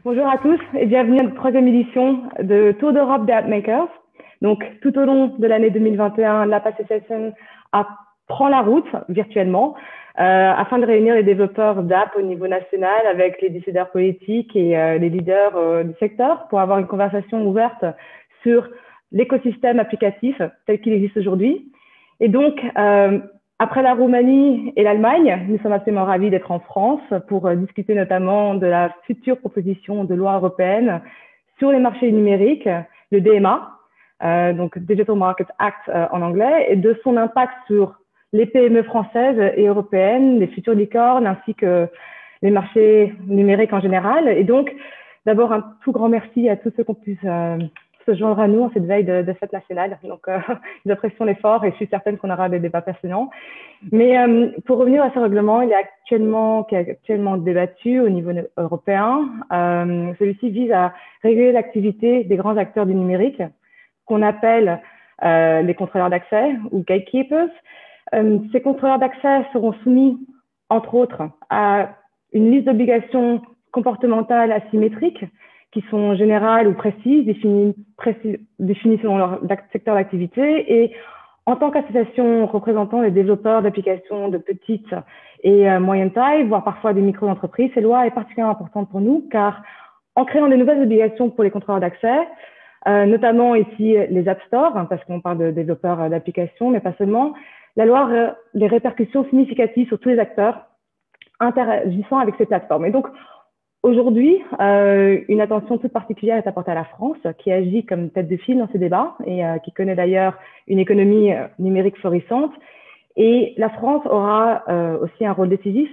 Bonjour à tous et bienvenue à notre troisième édition de Tour d'Europe des AppMakers. Donc, tout au long de l'année 2021, l'App Association prend la route virtuellement afin de réunir les développeurs d'app au niveau national avec les décideurs politiques et les leaders du secteur pour avoir une conversation ouverte sur l'écosystème applicatif tel qu'il existe aujourd'hui. Et donc, après la Roumanie et l'Allemagne, nous sommes absolument ravis d'être en France pour discuter notamment de la future proposition de loi européenne sur les marchés numériques, le DMA, donc Digital Markets Act en anglais, et de son impact sur les PME françaises et européennes, les futures licornes, ainsi que les marchés numériques en général. Et donc, d'abord, un tout grand merci à tous ceux qui ont pu se joindre à nous en cette veille de fête nationale. Donc, nous apprécions l'effort et je suis certaine qu'on aura des débats passionnants. Mais pour revenir à ce règlement, qui est actuellement débattu au niveau européen, celui-ci vise à réguler l'activité des grands acteurs du numérique, qu'on appelle les contrôleurs d'accès ou gatekeepers. Ces contrôleurs d'accès seront soumis, entre autres, à une liste d'obligations comportementales asymétriques qui sont générales ou précises, définies selon leur secteur d'activité. Et en tant qu'association représentant les développeurs d'applications de petite et moyenne taille, voire parfois des micro-entreprises, cette loi est particulièrement importante pour nous car en créant de nouvelles obligations pour les contrôleurs d'accès, notamment ici les App Store, parce qu'on parle de développeurs d'applications, mais pas seulement, la loi a des répercussions significatives sur tous les acteurs interagissant avec ces plateformes. Et donc, aujourd'hui, une attention toute particulière est apportée à la France, qui agit comme tête de file dans ces débats et qui connaît d'ailleurs une économie numérique florissante. Et la France aura aussi un rôle décisif,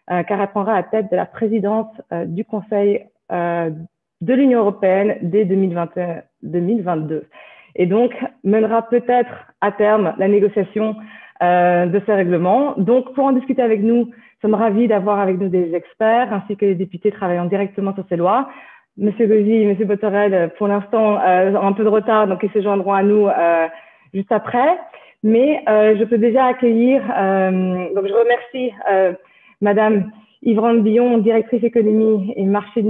car elle prendra la tête de la présidence du Conseil de l'Union européenne dès 2022. Et donc, mènera peut-être à terme la négociation de ces règlements. Donc, pour en discuter avec nous, nous sommes ravis d'avoir avec nous des experts ainsi que des députés travaillant directement sur ces lois. Monsieur Gauzy et Monsieur Botorel, pour l'instant, ont un peu de retard, donc ils se joindront à nous juste après. Mais je peux déjà accueillir, donc je remercie Madame Yvonne Billon, directrice économie et marché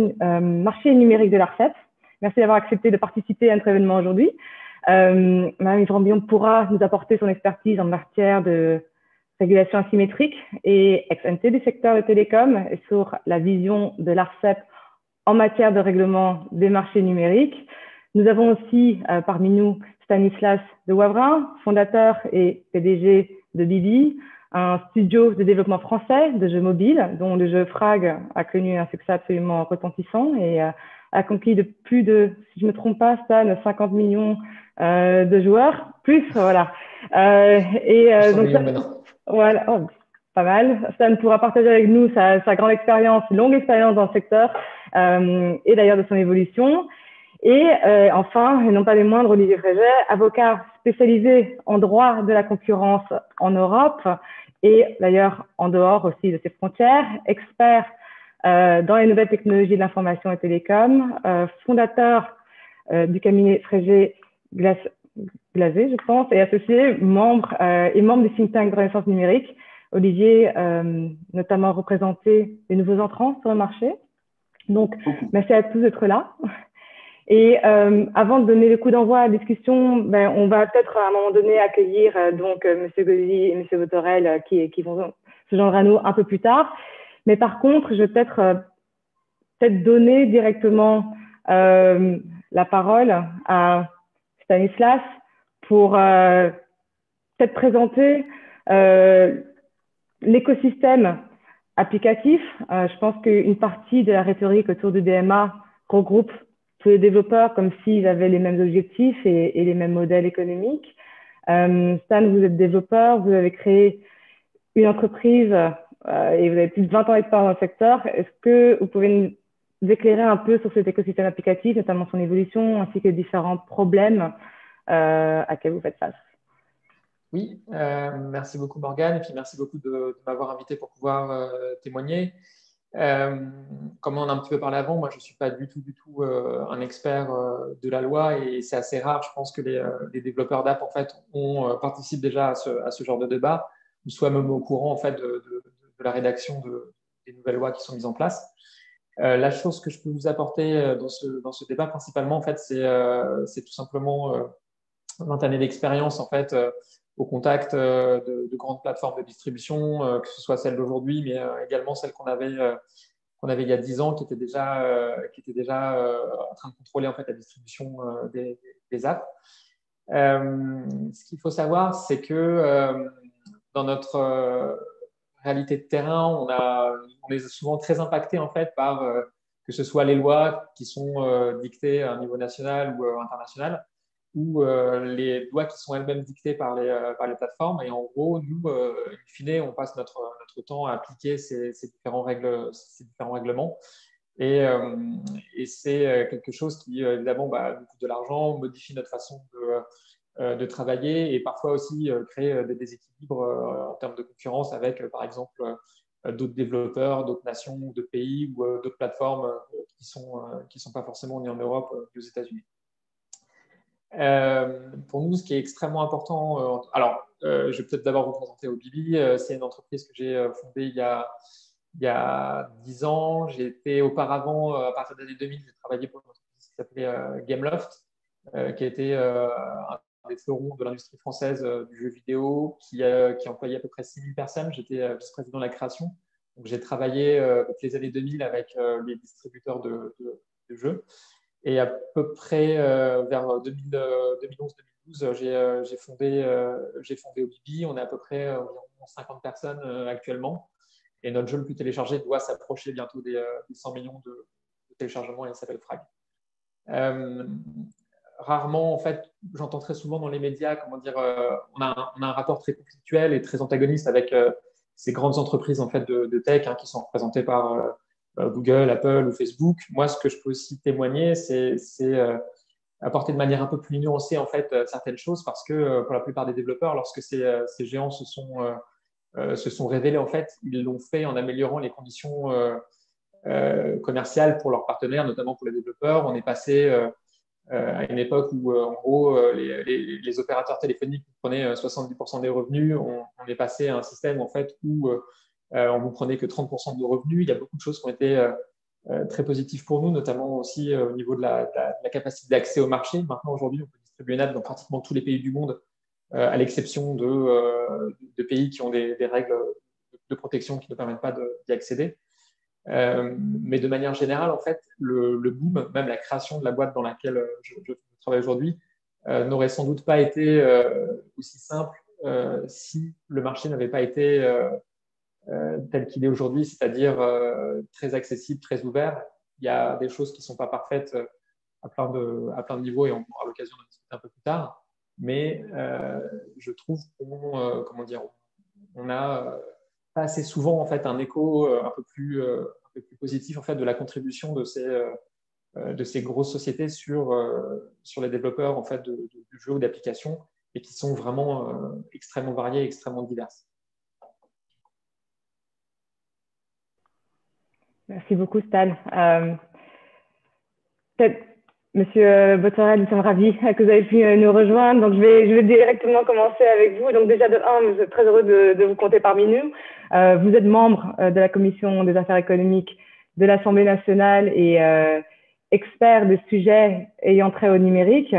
numérique de l'ARCEP. Merci d'avoir accepté de participer à notre événement aujourd'hui. Madame Yvonne Billon pourra nous apporter son expertise en matière de régulation asymétrique et ex-ante du secteur de télécom et sur la vision de l'ARCEP en matière de règlement des marchés numériques. Nous avons aussi parmi nous Stanislas de Wavrin, fondateur et PDG de Bibi, un studio de développement français de jeux mobiles dont le jeu Frag a connu un succès absolument retentissant et a conquis de plus de, si je ne me trompe pas, Stan, 50 millions de joueurs, plus, voilà. Donc, voilà, oh, pas mal. Stan pourra partager avec nous sa grande expérience, longue expérience dans le secteur et d'ailleurs de son évolution. Et enfin, et non pas les moindres, Olivier Fréget, avocat spécialisé en droit de la concurrence en Europe et d'ailleurs en dehors aussi de ses frontières, expert dans les nouvelles technologies de l'information et télécom, fondateur du cabinet Fréget Glazé, je pense, et associé, membre du think tank de Renaissance numérique. Olivier, notamment représenté les nouveaux entrants sur le marché. Donc, merci à tous d'être là. Et avant de donner le coup d'envoi à la discussion, on va peut-être à un moment donné accueillir donc Monsieur Gauzy et Monsieur Botorel qui vont se joindre à nous un peu plus tard. Mais par contre, je vais peut-être donner directement la parole à Stanislas pour peut-être présenter l'écosystème applicatif. Je pense qu'une partie de la rhétorique autour du DMA regroupe tous les développeurs comme s'ils avaient les mêmes objectifs et les mêmes modèles économiques. Stan, vous êtes développeur, vous avez créé une entreprise et vous avez plus de 20 ans d'expérience dans le secteur. Est-ce que vous pouvez nous éclairer un peu sur cet écosystème applicatif, notamment son évolution, ainsi que les différents problèmes auxquels vous faites face? Oui, merci beaucoup Morgane, et puis merci beaucoup de m'avoir invité pour pouvoir témoigner. Comme on a un petit peu parlé avant, moi je ne suis pas du tout un expert de la loi et c'est assez rare, je pense que les développeurs d'app en fait participent déjà à ce genre de débat, ou soient même au courant en fait de la rédaction des nouvelles lois qui sont mises en place. La chose que je peux vous apporter dans ce débat principalement, en fait, c'est tout simplement 20 années d'expérience en fait au contact de grandes plateformes de distribution, que ce soit celles d'aujourd'hui, mais également celles qu'on avait il y a 10 ans, qui étaient déjà en train de contrôler en fait la distribution des apps. Ce qu'il faut savoir, c'est que dans notre réalité de terrain, on est souvent très impacté en fait par que ce soit les lois qui sont dictées à un niveau national ou international, ou les lois qui sont elles-mêmes dictées par les plateformes. Et en gros, nous, in fine, on passe notre temps à appliquer ces différents règlements. Et c'est quelque chose qui, évidemment, nous coûte de l'argent, modifie notre façon de travailler et parfois aussi crée des déséquilibres en termes de concurrence avec, par exemple, d'autres développeurs, d'autres nations, d'autres pays ou d'autres plateformes qui sont pas forcément ni en Europe ni aux États-Unis. Pour nous, ce qui est extrêmement important, je vais peut-être d'abord vous présenter Obibi. C'est une entreprise que j'ai fondée il y a 10 ans. J'ai été auparavant, à partir des années 2000, j'ai travaillé pour une entreprise qui s'appelait Gameloft, qui a été un des fleurons de l'industrie française du jeu vidéo, qui employait à peu près 6000 personnes. J'étais vice-président de la création. Donc, j'ai travaillé depuis les années 2000 avec les distributeurs de jeux. Et à peu près vers 2011-2012, j'ai fondé Obibi. On est à peu près environ 50 personnes actuellement. Et notre jeu le plus téléchargé doit s'approcher bientôt des 100 millions de téléchargements et il s'appelle Frag. Rarement, en fait, j'entends très souvent dans les médias, comment dire, on a un rapport très conflictuel et très antagoniste avec ces grandes entreprises en fait, de tech qui sont représentées par Google, Apple ou Facebook. Moi, ce que je peux aussi témoigner, c'est apporter de manière un peu plus nuancée en fait, certaines choses parce que pour la plupart des développeurs, lorsque ces géants se sont révélés, en fait, ils l'ont fait en améliorant les conditions commerciales pour leurs partenaires, notamment pour les développeurs. On est passé à une époque où, en gros, les opérateurs téléphoniques prenaient 70% des revenus. On est passé à un système en fait, où on ne prenait que 30% de nos revenus. Il y a beaucoup de choses qui ont été très positives pour nous, notamment aussi au niveau de la capacité d'accès au marché. Maintenant, aujourd'hui, on peut distribuer une app dans pratiquement tous les pays du monde, à l'exception de pays qui ont des règles de protection qui ne permettent pas d'y accéder. Mais de manière générale, en fait, le boom, même la création de la boîte dans laquelle je travaille aujourd'hui, n'aurait sans doute pas été aussi simple si le marché n'avait pas été tel qu'il est aujourd'hui, c'est-à-dire très accessible, très ouvert. Il y a des choses qui ne sont pas parfaites à plein de niveaux et on aura l'occasion de discuter un peu plus tard. Mais je trouve qu'on n'a pas assez souvent en fait, un écho un peu plus positif en fait, de la contribution de ces grosses sociétés sur les développeurs en fait, du jeu ou d'applications et qui sont vraiment extrêmement variées et extrêmement diverses. Merci beaucoup, Stan. Monsieur Botorel, nous sommes ravis que vous ayez pu nous rejoindre. Donc, je vais directement commencer avec vous. Donc, déjà, je suis très heureux de vous compter parmi nous. Vous êtes membre de la Commission des affaires économiques de l'Assemblée nationale et expert des sujets ayant trait au numérique,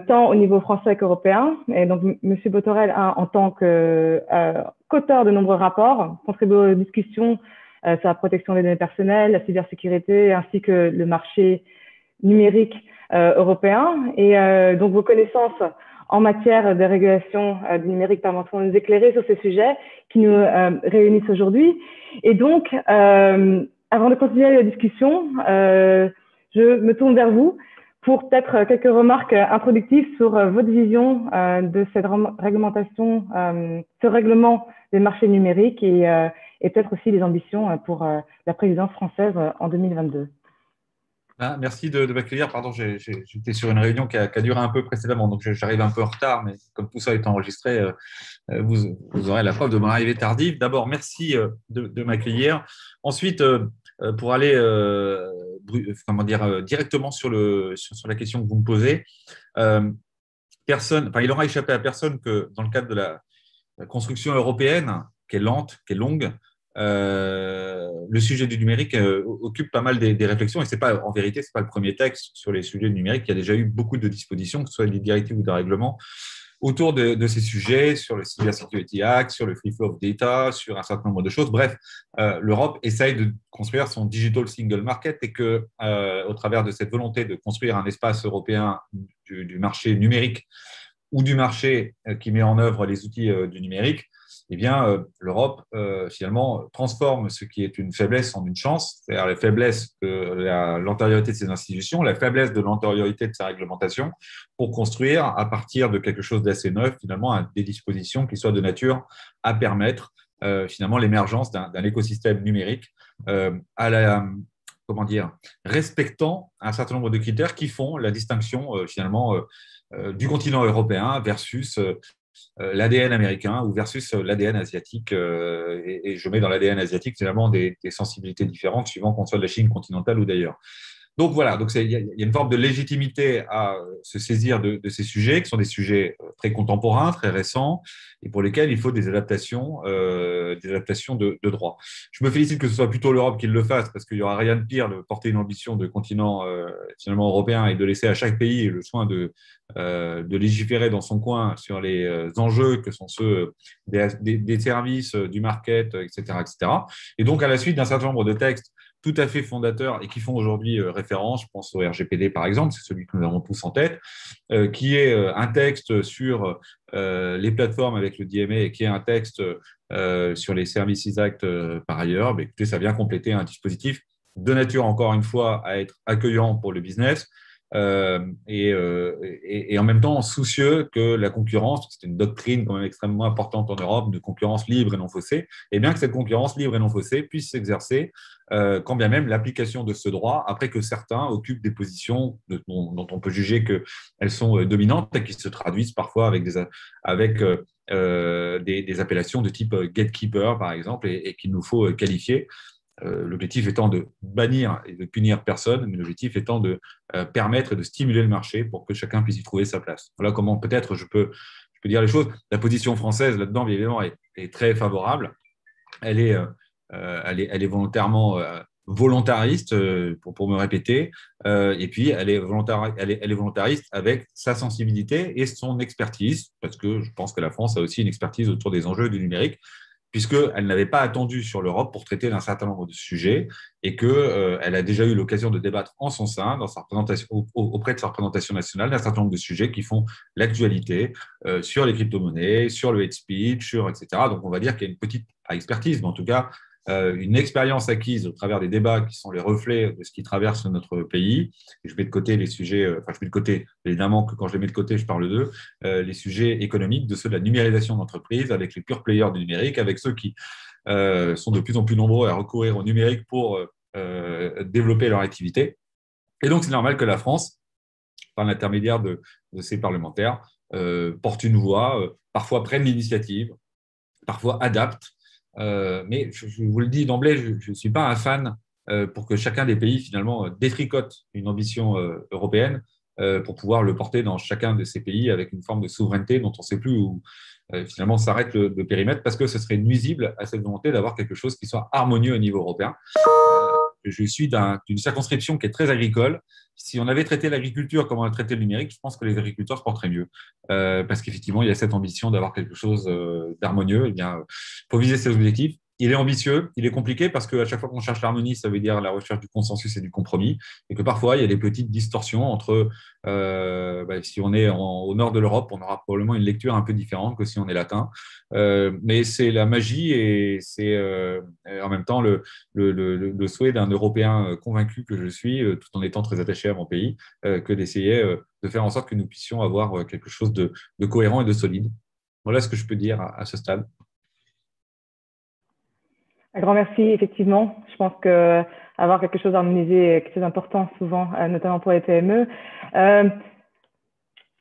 tant au niveau français qu'européen. Et donc, Monsieur Botorel a, en tant qu'auteur de nombreux rapports, contribué aux discussions sur la protection des données personnelles, la cybersécurité, ainsi que le marché numérique européen. Et donc, vos connaissances en matière de régulation du numérique permettront de nous éclairer sur ces sujets qui nous réunissent aujourd'hui. Et donc, avant de continuer la discussion, je me tourne vers vous pour peut-être quelques remarques introductives sur votre vision de cette réglementation, ce règlement des marchés numériques et peut-être aussi les ambitions pour la présidence française en 2022. Ah, merci de m'accueillir. Pardon, j'étais sur une réunion qui a duré un peu précédemment, donc j'arrive un peu en retard, mais comme tout ça est enregistré, vous aurez la preuve de mon arrivée tardive. D'abord, merci de m'accueillir. Ensuite, pour aller directement sur la question que vous me posez, il n'aura échappé à personne que dans le cadre de la construction européenne, qui est lente, qui est longue, le sujet du numérique occupe pas mal des réflexions et en vérité, ce n'est pas le premier texte sur les sujets du numérique. Il y a déjà eu beaucoup de dispositions, que ce soit des directives ou des règlements, autour de ces sujets, sur le Cyber Security Act, sur le Free Flow of Data, sur un certain nombre de choses. Bref, l'Europe essaye de construire son Digital Single Market et que, au travers de cette volonté de construire un espace européen du marché numérique ou du marché qui met en œuvre les outils du numérique, eh bien, l'Europe, finalement, transforme ce qui est une faiblesse en une chance, c'est-à-dire la faiblesse de l'antériorité de ces institutions, la faiblesse de l'antériorité de ces réglementations, pour construire, à partir de quelque chose d'assez neuf, finalement, des dispositions qui soient de nature à permettre, finalement, l'émergence d'un écosystème numérique respectant un certain nombre de critères qui font la distinction, finalement, du continent européen versus l'ADN américain ou versus l'ADN asiatique. Et je mets dans l'ADN asiatique finalement des sensibilités différentes suivant qu'on soit de la Chine continentale ou d'ailleurs. Donc voilà, il y a une forme de légitimité à se saisir de ces sujets, qui sont des sujets très contemporains, très récents, et pour lesquels il faut des adaptations de droit. Je me félicite que ce soit plutôt l'Europe qui le fasse, parce qu'il n'y aura rien de pire de porter une ambition de continent finalement européen et de laisser à chaque pays le soin de légiférer dans son coin sur les enjeux que sont ceux des services, du market, etc., etc. Et donc, à la suite d'un certain nombre de textes tout à fait fondateurs et qui font aujourd'hui référence, je pense au RGPD par exemple, c'est celui que nous avons tous en tête, qui est un texte sur les plateformes avec le DMA et qui est un texte sur les Services Act par ailleurs. Mais écoutez, ça vient compléter un dispositif de nature, encore une fois, à être accueillant pour le business, et en même temps soucieux que la concurrence, c'est une doctrine quand même extrêmement importante en Europe de concurrence libre et non faussée, et bien que cette concurrence libre et non faussée puisse s'exercer quand bien même l'application de ce droit, après que certains occupent des positions dont on peut juger qu'elles sont dominantes et qui se traduisent parfois avec des appellations de type gatekeeper, par exemple, et qu'il nous faut qualifier. L'objectif étant de bannir et de punir personne, mais l'objectif étant de permettre et de stimuler le marché pour que chacun puisse y trouver sa place. Voilà comment peut-être je peux dire les choses. La position française là-dedans, bien évidemment, est très favorable. Elle est volontairement volontariste, pour me répéter, et puis elle est volontariste avec sa sensibilité et son expertise, parce que je pense que la France a aussi une expertise autour des enjeux du numérique, puisqu'elle n'avait pas attendu sur l'Europe pour traiter d'un certain nombre de sujets et qu'elle a déjà eu l'occasion de débattre en son sein, auprès de sa représentation nationale, d'un certain nombre de sujets qui font l'actualité sur les crypto-monnaies, sur le hate speech, etc. Donc, on va dire qu'il y a une petite expertise, mais en tout cas, une expérience acquise au travers des débats qui sont les reflets de ce qui traverse notre pays. Et je mets de côté les sujets, je mets de côté, évidemment que quand je les mets de côté, je parle d'eux, les sujets économiques, de ceux de la numérisation d'entreprise, avec les pure players du numérique, avec ceux qui sont de plus en plus nombreux à recourir au numérique pour développer leur activité. Et donc, c'est normal que la France, par l'intermédiaire de ses parlementaires, porte une voix, parfois prenne l'initiative, parfois adapte. Mais je vous le dis d'emblée, je ne suis pas un fan pour que chacun des pays finalement détricote une ambition européenne pour pouvoir le porter dans chacun de ces pays avec une forme de souveraineté dont on ne sait plus où finalement s'arrête le périmètre, parce que ce serait nuisible à cette volonté d'avoir quelque chose qui soit harmonieux au niveau européen. Je suis d'une circonscription qui est très agricole. Si on avait traité l'agriculture comme on a traité le numérique, je pense que les agriculteurs se porteraient mieux. Parce qu'effectivement, il y a cette ambition d'avoir quelque chose d'harmonieux. Eh bien, il faut viser ces objectifs. Il est ambitieux, il est compliqué parce qu'à chaque fois qu'on cherche l'harmonie, ça veut dire la recherche du consensus et du compromis. Et que parfois, il y a des petites distorsions entre, si on est au nord de l'Europe, on aura probablement une lecture un peu différente que si on est latin. Mais c'est la magie et c'est en même temps le souhait d'un Européen convaincu que je suis, tout en étant très attaché à mon pays, que d'essayer de faire en sorte que nous puissions avoir quelque chose de cohérent et de solide. Voilà ce que je peux dire à ce stade. Un grand merci, effectivement. Je pense qu'avoir quelque chose harmonisé est très important souvent, notamment pour les PME.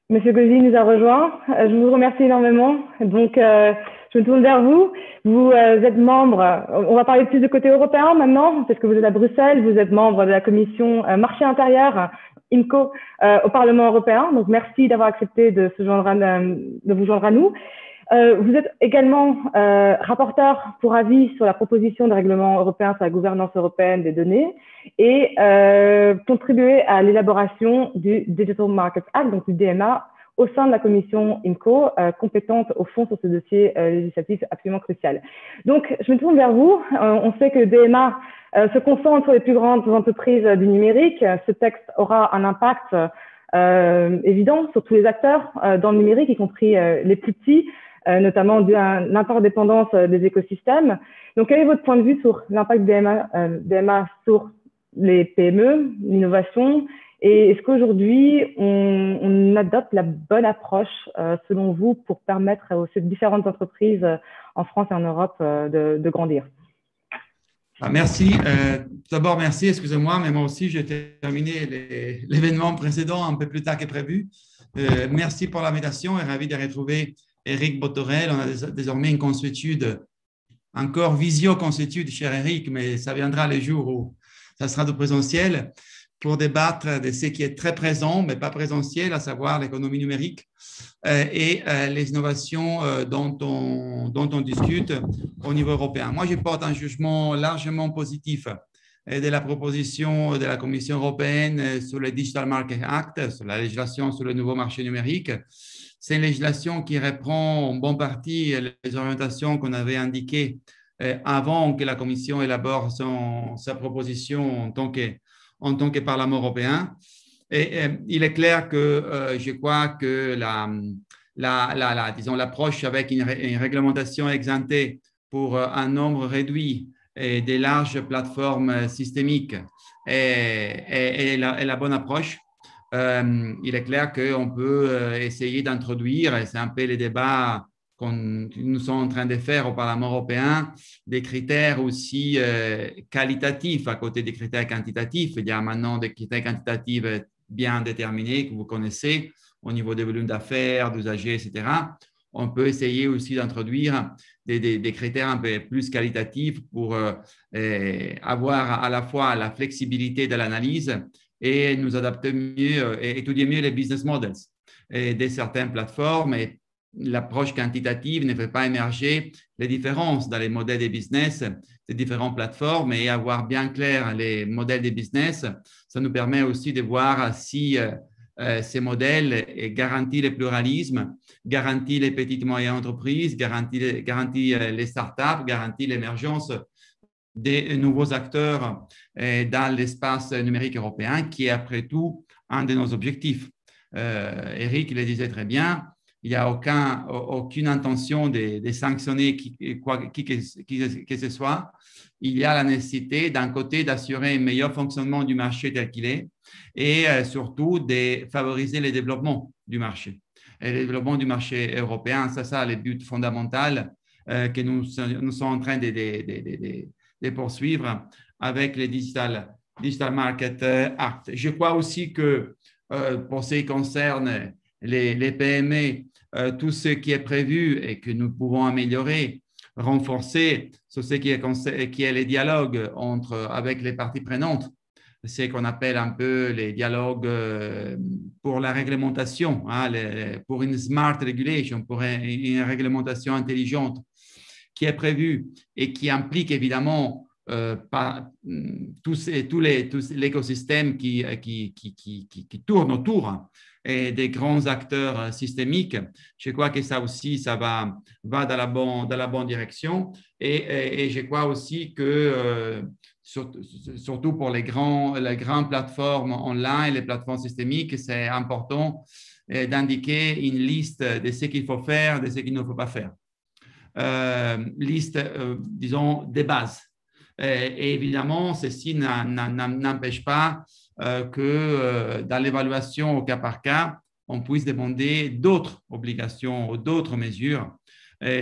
Monsieur Gauzy nous a rejoint. Je vous remercie énormément. Donc, je me tourne vers vous. Vous êtes membre, on va parler plus de côté européen maintenant, parce que vous êtes à Bruxelles, vous êtes membre de la commission marché intérieur, IMCO, au Parlement européen. Donc, merci d'avoir accepté de vous joindre à nous. Vous êtes également rapporteur pour avis sur la proposition de règlement européen sur la gouvernance européenne des données et contribué à l'élaboration du Digital Markets Act, donc du DMA, au sein de la commission IMCO, compétente au fond sur ce dossier législatif absolument crucial. Donc, je me tourne vers vous. On sait que le DMA se concentre sur les plus grandes entreprises du numérique. Ce texte aura un impact évident sur tous les acteurs dans le numérique, y compris les plus petits, notamment dû à l'interdépendance des écosystèmes. Donc, quel est votre point de vue sur l'impact DMA sur les PME, l'innovation? Et est-ce qu'aujourd'hui, on adopte la bonne approche, selon vous, pour permettre aux différentes entreprises en France et en Europe de grandir? Merci. D'abord, merci, excusez-moi, mais moi aussi, j'ai terminé l'événement précédent un peu plus tard que prévu. Merci pour l'invitation et ravi de retrouver Eric Botorel. On a désormais une consuétude, encore visio-consuétude, cher Eric, mais ça viendra le jour où ça sera de présentiel, pour débattre de ce qui est très présent, mais pas présentiel, à savoir l'économie numérique et les innovations dont on discute au niveau européen. Moi, je porte un jugement largement positif de la proposition de la Commission européenne sur le Digital Market Act, sur la législation sur le nouveau marché numérique. C'est une législation qui reprend en bonne partie les orientations qu'on avait indiquées avant que la Commission élabore sa proposition en tant que Parlement européen. Et il est clair que je crois que disons, l'approche avec une réglementation exemptée pour un nombre réduit et des larges plateformes systémiques est la bonne approche. Il est clair qu'on peut essayer d'introduire, et c'est un peu les débats que nous sommes en train de faire au Parlement européen, des critères aussi qualitatifs à côté des critères quantitatifs. Il y a maintenant des critères quantitatifs bien déterminés que vous connaissez au niveau des volumes d'affaires, d'usagers, etc. On peut essayer aussi d'introduire des critères un peu plus qualitatifs pour avoir à la fois la flexibilité de l'analyse et nous adapter mieux et étudier mieux les business models de certaines plateformes. Et l'approche quantitative ne fait pas émerger les différences dans les modèles de business des différentes plateformes, et avoir bien clair les modèles de business, ça nous permet aussi de voir si ces modèles garantissent le pluralisme, garantissent les petites et moyennes entreprises, garantissent les startups, garantissent l'émergence des nouveaux acteurs dans l'espace numérique européen, qui est après tout un de nos objectifs. Eric le disait très bien, il n'y a aucune intention de sanctionner qui que ce soit. Il y a la nécessité, d'un côté, d'assurer un meilleur fonctionnement du marché tel qu'il est et surtout de favoriser le développement du marché. Et le développement du marché européen, c'est le but fondamental que nous sommes en train de poursuivre avec le Digital Market Act. Je crois aussi que pour ce qui concerne les PME, tout ce qui est prévu et que nous pouvons améliorer, renforcer sur ce qui est les dialogues avec les parties prenantes, ce qu'on appelle un peu les dialogues pour la réglementation, pour une smart regulation, pour une réglementation intelligente qui est prévue et qui implique évidemment tout l'écosystème qui tourne autour et des grands acteurs systémiques. Je crois que ça aussi, ça va dans la bonne direction. Et je crois aussi que, surtout pour les grandes plateformes online, les plateformes systémiques, c'est important d'indiquer une liste de ce qu'il faut faire, de ce qu'il ne faut pas faire. Liste, disons, des bases. Et évidemment, ceci n'empêche pas que dans l'évaluation au cas par cas, on puisse demander d'autres obligations ou d'autres mesures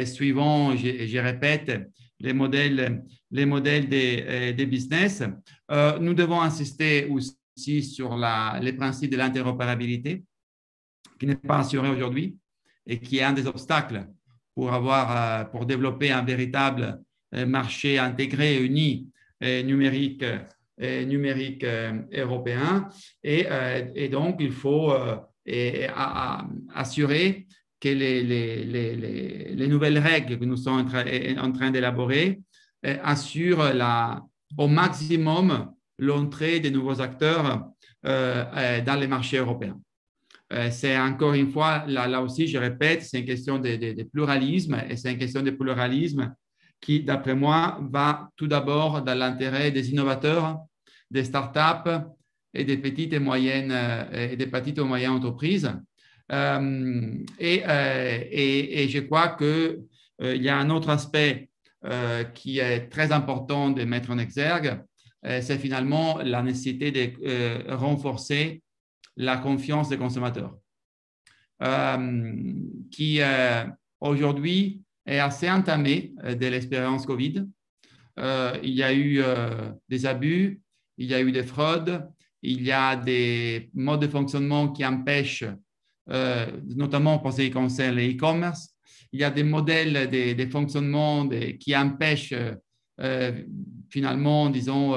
suivant, je répète, les modèles des business. Nous devons insister aussi sur les principes de l'interopérabilité qui n'est pas assuré aujourd'hui et qui est un des obstacles pour développer un véritable marché intégré, uni, numérique européen. Et donc, il faut assurer que les nouvelles règles que nous sommes en train d'élaborer assurent au maximum l'entrée des nouveaux acteurs dans les marchés européens. C'est encore une fois, là aussi, je répète, c'est une question de pluralisme et c'est une question de pluralisme qui, d'après moi, va tout d'abord dans l'intérêt des innovateurs, des startups et des petites et moyennes entreprises. Et je crois qu'il y a un autre aspect qui est très important de mettre en exergue, c'est finalement la nécessité de renforcer la confiance des consommateurs, qui aujourd'hui est assez entamée de l'expérience Covid. Il y a eu des abus, il y a eu des fraudes, il y a des modes de fonctionnement qui empêchent, notamment pour ce qui concerne les e-commerce, il y a des modèles de fonctionnement qui empêchent finalement, disons,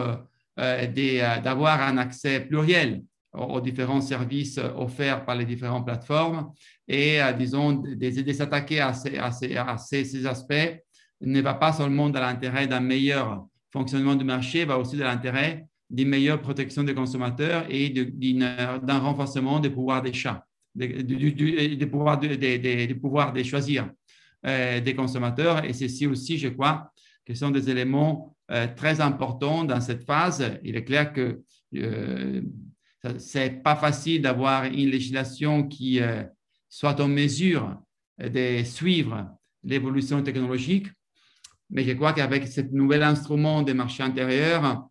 d'avoir un accès pluriel aux différents services offerts par les différentes plateformes et, disons, de s'attaquer à ces aspects ne va pas seulement dans l'intérêt d'un meilleur fonctionnement du marché, va aussi dans l'intérêt d'une meilleure protection des consommateurs et d'un renforcement des pouvoirs d'achat, des pouvoirs de choisir des consommateurs. Et ceci aussi, je crois, que sont des éléments très importants dans cette phase. Il est clair que ce n'est pas facile d'avoir une législation qui soit en mesure de suivre l'évolution technologique, mais je crois qu'avec ce nouvel instrument des marchés intérieurs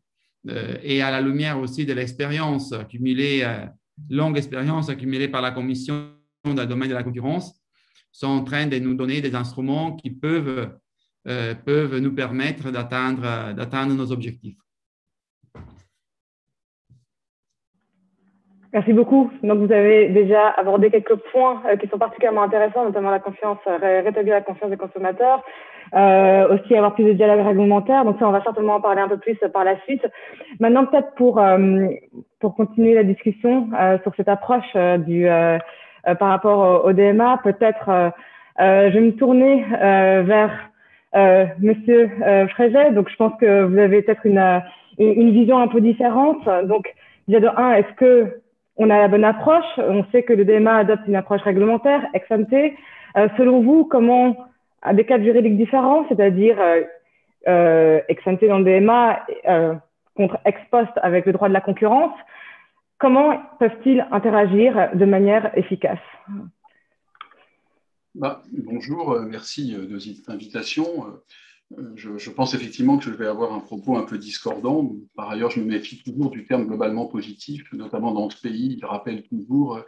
et à la lumière aussi de l'expérience accumulée, longue expérience accumulée par la Commission dans le domaine de la concurrence, sont en train de nous donner des instruments qui peuvent nous permettre d'atteindre nos objectifs. Merci beaucoup. Donc, vous avez déjà abordé quelques points qui sont particulièrement intéressants, notamment la confiance, rétablir la confiance des consommateurs, aussi avoir plus de dialogue réglementaire. Donc, ça, on va certainement en parler un peu plus par la suite. Maintenant, peut-être pour continuer la discussion sur cette approche par rapport au DMA, peut-être je vais me tourner vers Monsieur Frézet. Donc, je pense que vous avez peut-être une vision un peu différente. Donc, déjà de un, est-ce que on a la bonne approche? On sait que le DMA adopte une approche réglementaire, ex ante. Selon vous, comment, à des cadres juridiques différents, c'est-à-dire ex ante dans le DMA contre ex post avec le droit de la concurrence, comment peuvent-ils interagir de manière efficace? Bonjour, merci de cette invitation. Je pense effectivement que je vais avoir un propos un peu discordant. Par ailleurs, je me méfie toujours du terme globalement positif, notamment dans ce pays. Il rappelle toujours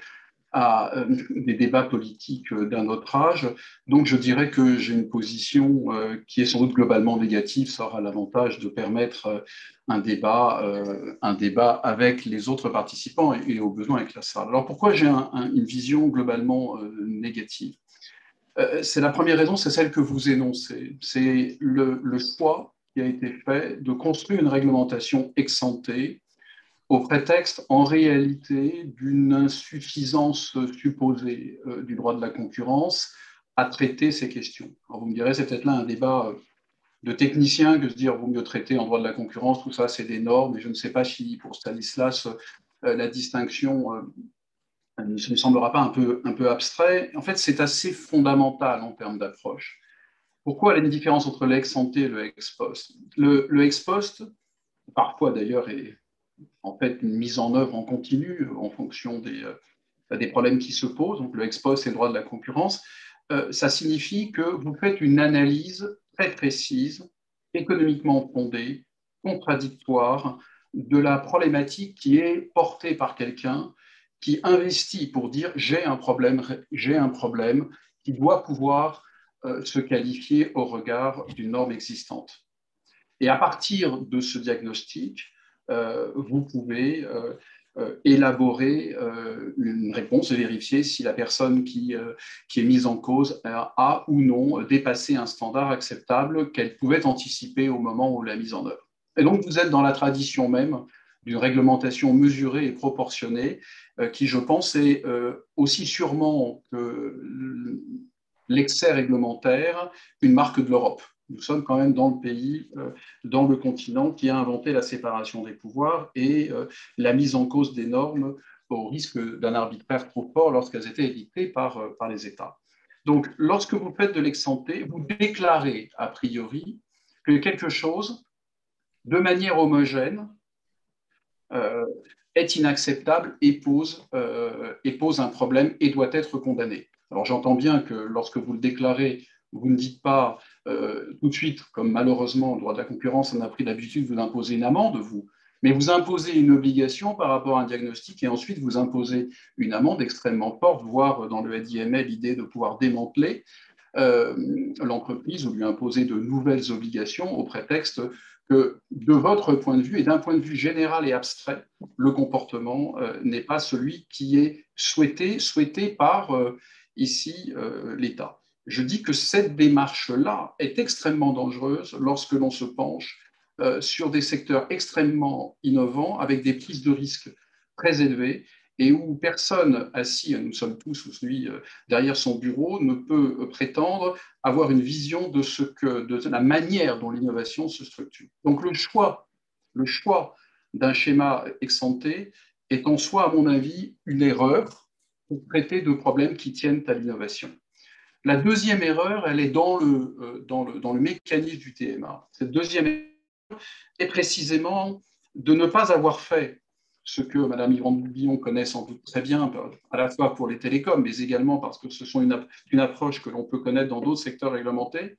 à des débats politiques d'un autre âge. Donc, je dirais que j'ai une position qui est sans doute globalement négative. Ça aura l'avantage de permettre un débat avec les autres participants et au besoin avec la salle. Alors, pourquoi j'ai une vision globalement négative? C'est la première raison, c'est celle que vous énoncez. C'est le choix qui a été fait de construire une réglementation ex ante au prétexte, en réalité, d'une insuffisance supposée du droit de la concurrence à traiter ces questions. Alors vous me direz, c'est peut-être là un débat de techniciens que se dire vaut mieux traiter en droit de la concurrence, tout ça, c'est des normes, et je ne sais pas si pour Stanislas, la distinction ne me semblera pas un peu abstrait. En fait, c'est assez fondamental en termes d'approche. Pourquoi il y a une différence entre le ex ante et le ex post? Le ex post, parfois d'ailleurs, est en fait une mise en œuvre en continu en fonction des problèmes qui se posent. Donc, le ex post et le droit de la concurrence, ça signifie que vous faites une analyse très précise, économiquement fondée, contradictoire, de la problématique qui est portée par quelqu'un qui investit pour dire j'ai un problème qui doit pouvoir se qualifier au regard d'une norme existante. Et à partir de ce diagnostic, vous pouvez élaborer une réponse et vérifier si la personne qui est mise en cause a ou non dépassé un standard acceptable qu'elle pouvait anticiper au moment où la mise en œuvre. Et donc, vous êtes dans la tradition même d'une réglementation mesurée et proportionnée, qui, je pense, est aussi sûrement que l'excès réglementaire une marque de l'Europe. Nous sommes quand même dans le pays, dans le continent qui a inventé la séparation des pouvoirs et la mise en cause des normes au risque d'un arbitraire trop fort lorsqu'elles étaient édictées par les États. Donc, lorsque vous faites de l'ex-ante, vous déclarez a priori que quelque chose, de manière homogène, est inacceptable et pose un problème et doit être condamné. Alors, j'entends bien que lorsque vous le déclarez, vous ne dites pas tout de suite, comme malheureusement le droit de la concurrence en a pris l'habitude, vous imposez une amende, mais vous imposez une obligation par rapport à un diagnostic et ensuite vous imposez une amende extrêmement forte, voire dans le LDMA l'idée de pouvoir démanteler l'entreprise ou lui imposer de nouvelles obligations au prétexte que de votre point de vue et d'un point de vue général et abstrait, le comportement n'est pas celui qui est souhaité par ici l'État. Je dis que cette démarche-là est extrêmement dangereuse lorsque l'on se penche sur des secteurs extrêmement innovants avec des prises de risques très élevées et où personne assis, nous sommes tous celui derrière son bureau, ne peut prétendre avoir une vision de la manière dont l'innovation se structure. Donc le choix d'un schéma ex-ante est en soi, à mon avis, une erreur pour traiter de problèmes qui tiennent à l'innovation. La deuxième erreur, elle est dans le mécanisme du TMA. Cette deuxième erreur est précisément de ne pas avoir fait ce que Mme Yvonne-Bouillon connaît sans doute très bien, à la fois pour les télécoms, mais également parce que ce sont une approche que l'on peut connaître dans d'autres secteurs réglementés,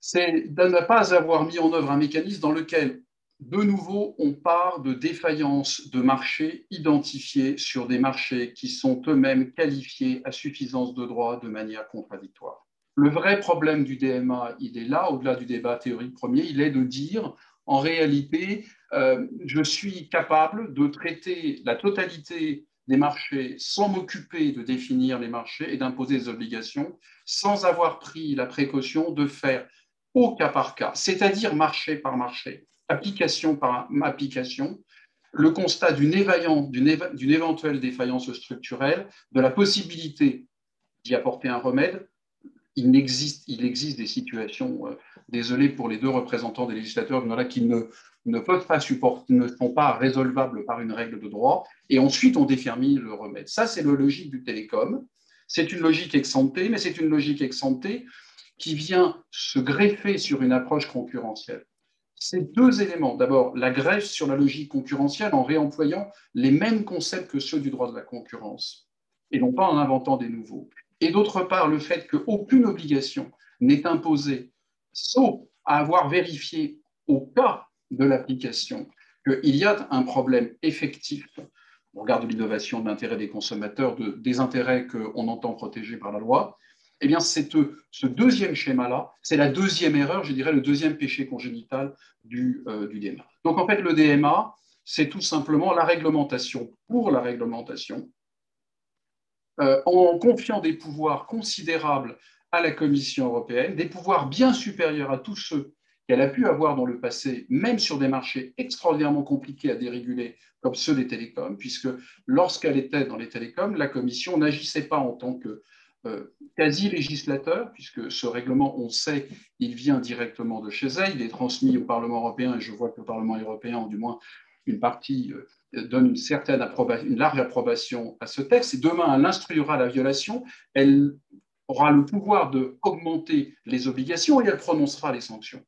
c'est de ne pas avoir mis en œuvre un mécanisme dans lequel, de nouveau, on part de défaillances de marché identifiées sur des marchés qui sont eux-mêmes qualifiés à suffisance de droit de manière contradictoire. Le vrai problème du DMA, il est là, au-delà du débat théorique premier, il est de dire, en réalité, je suis capable de traiter la totalité des marchés sans m'occuper de définir les marchés et d'imposer des obligations, sans avoir pris la précaution de faire au cas par cas, c'est-à-dire marché par marché, application par application, le constat d'une éventuelle défaillance structurelle, de la possibilité d'y apporter un remède. Il existe des situations, désolé pour les deux représentants des législateurs, qui ne peuvent pas supporter, ne sont pas résolvables par une règle de droit, et ensuite on détermine le remède. Ça, c'est la logique du télécom. C'est une logique ex-ante, mais c'est une logique ex-ante qui vient se greffer sur une approche concurrentielle. Ces deux éléments, d'abord la greffe sur la logique concurrentielle en réemployant les mêmes concepts que ceux du droit de la concurrence, et non pas en inventant des nouveaux. Et d'autre part, le fait qu'aucune obligation n'est imposée, sauf à avoir vérifié au cas de l'application qu'il y a un problème effectif au regard de l'innovation, de l'intérêt des consommateurs, des intérêts qu'on entend protéger par la loi, eh bien, ce deuxième schéma-là, c'est la deuxième erreur, je dirais le deuxième péché congénital du DMA. Donc, en fait, le DMA, c'est tout simplement la réglementation pour la réglementation, en confiant des pouvoirs considérables à la Commission européenne, des pouvoirs bien supérieurs à tous ceux qu'elle a pu avoir dans le passé, même sur des marchés extraordinairement compliqués à déréguler, comme ceux des télécoms, puisque lorsqu'elle était dans les télécoms, la Commission n'agissait pas en tant que quasi-législateur, puisque ce règlement, on sait, il vient directement de chez elle, il est transmis au Parlement européen, et je vois que le Parlement européen, ou du moins une partie, donne une large approbation à ce texte, et demain, elle instruira la violation, elle aura le pouvoir d'augmenter les obligations et elle prononcera les sanctions.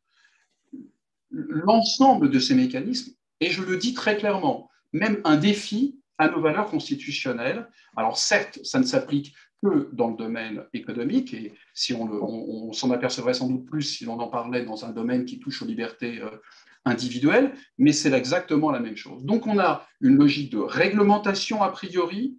L'ensemble de ces mécanismes, et je le dis très clairement, même un défi à nos valeurs constitutionnelles. Alors certes, ça ne s'applique que dans le domaine économique, et si on s'en apercevrait sans doute plus si l'on en parlait dans un domaine qui touche aux libertés individuelles, mais c'est exactement la même chose. Donc on a une logique de réglementation a priori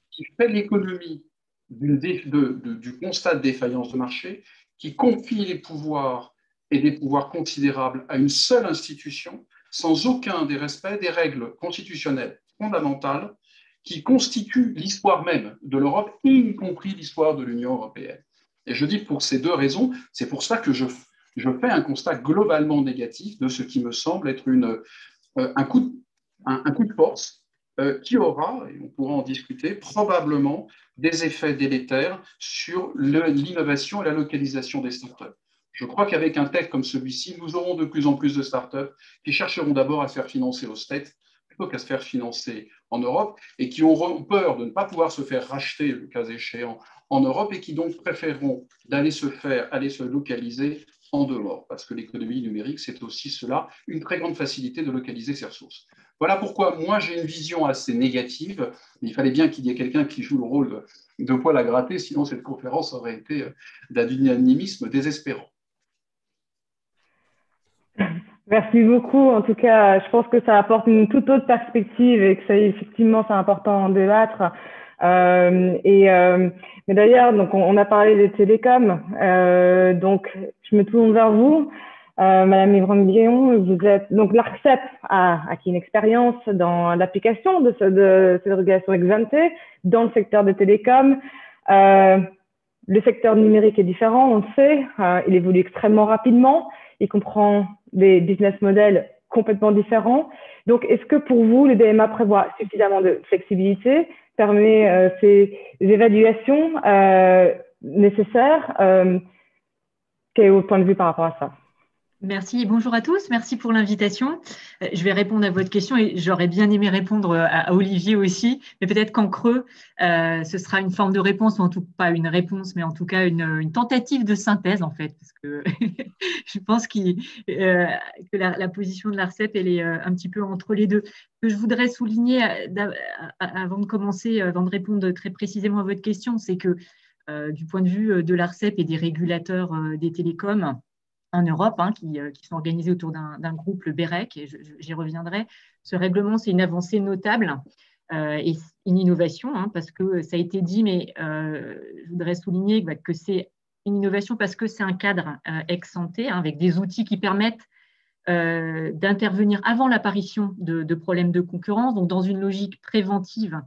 qui fait l'économie du constat de défaillance de marché, qui confie les pouvoirs et des pouvoirs considérables à une seule institution, sans aucun des respects des règles constitutionnelles fondamentales qui constituent l'histoire même de l'Europe, y compris l'histoire de l'Union européenne. Et je dis pour ces deux raisons, c'est pour ça que je fais un constat globalement négatif de ce qui me semble être un coup un coup de force qui aura, et on pourra en discuter, probablement des effets délétères sur l'innovation et la localisation des startups. Je crois qu'avec un texte comme celui-ci, nous aurons de plus en plus de startups qui chercheront d'abord à se faire financer aux States plutôt qu'à se faire financer en Europe et qui auront peur de ne pas pouvoir se faire racheter, le cas échéant, en Europe et qui donc préféreront aller se localiser en dehors, parce que l'économie numérique, c'est aussi cela, une très grande facilité de localiser ses ressources. Voilà pourquoi moi j'ai une vision assez négative. Il fallait bien qu'il y ait quelqu'un qui joue le rôle de poil à gratter, sinon cette conférence aurait été d'un unanimisme désespérant. Merci beaucoup. En tout cas, je pense que ça apporte une toute autre perspective et que effectivement, c'est important d'en débattre. Mais d'ailleurs, donc on a parlé des télécoms. Donc, je me tourne vers vous, Madame Yvonne-Guillon. Vous êtes donc l'ARCEP a acquis une expérience dans l'application de cette régulation ex-ante dans le secteur des télécoms. Le secteur numérique est différent, on le sait. Il évolue extrêmement rapidement. Il comprend des business models complètement différents. Donc, est-ce que pour vous, le DMA prévoit suffisamment de flexibilité, permet ces évaluations nécessaires? Quel est votre point de vue par rapport à ça? Merci, bonjour à tous, merci pour l'invitation. Je vais répondre à votre question et j'aurais bien aimé répondre à Olivier aussi, mais peut-être qu'en creux, ce sera une forme de réponse, ou en tout cas pas une réponse, mais en tout cas une tentative de synthèse en fait, parce que je pense que la position de l'ARCEP, elle est un petit peu entre les deux. Ce que je voudrais souligner avant de commencer, avant de répondre très précisément à votre question, c'est que du point de vue de l'ARCEP et des régulateurs des télécoms, en Europe, qui sont organisés autour d'un groupe, le BEREC, et j'y reviendrai. Ce règlement, c'est une avancée notable et une innovation, parce que ça a été dit, mais je voudrais souligner que c'est une innovation parce que c'est un cadre ex-ante, avec des outils qui permettent d'intervenir avant l'apparition de problèmes de concurrence, donc dans une logique préventive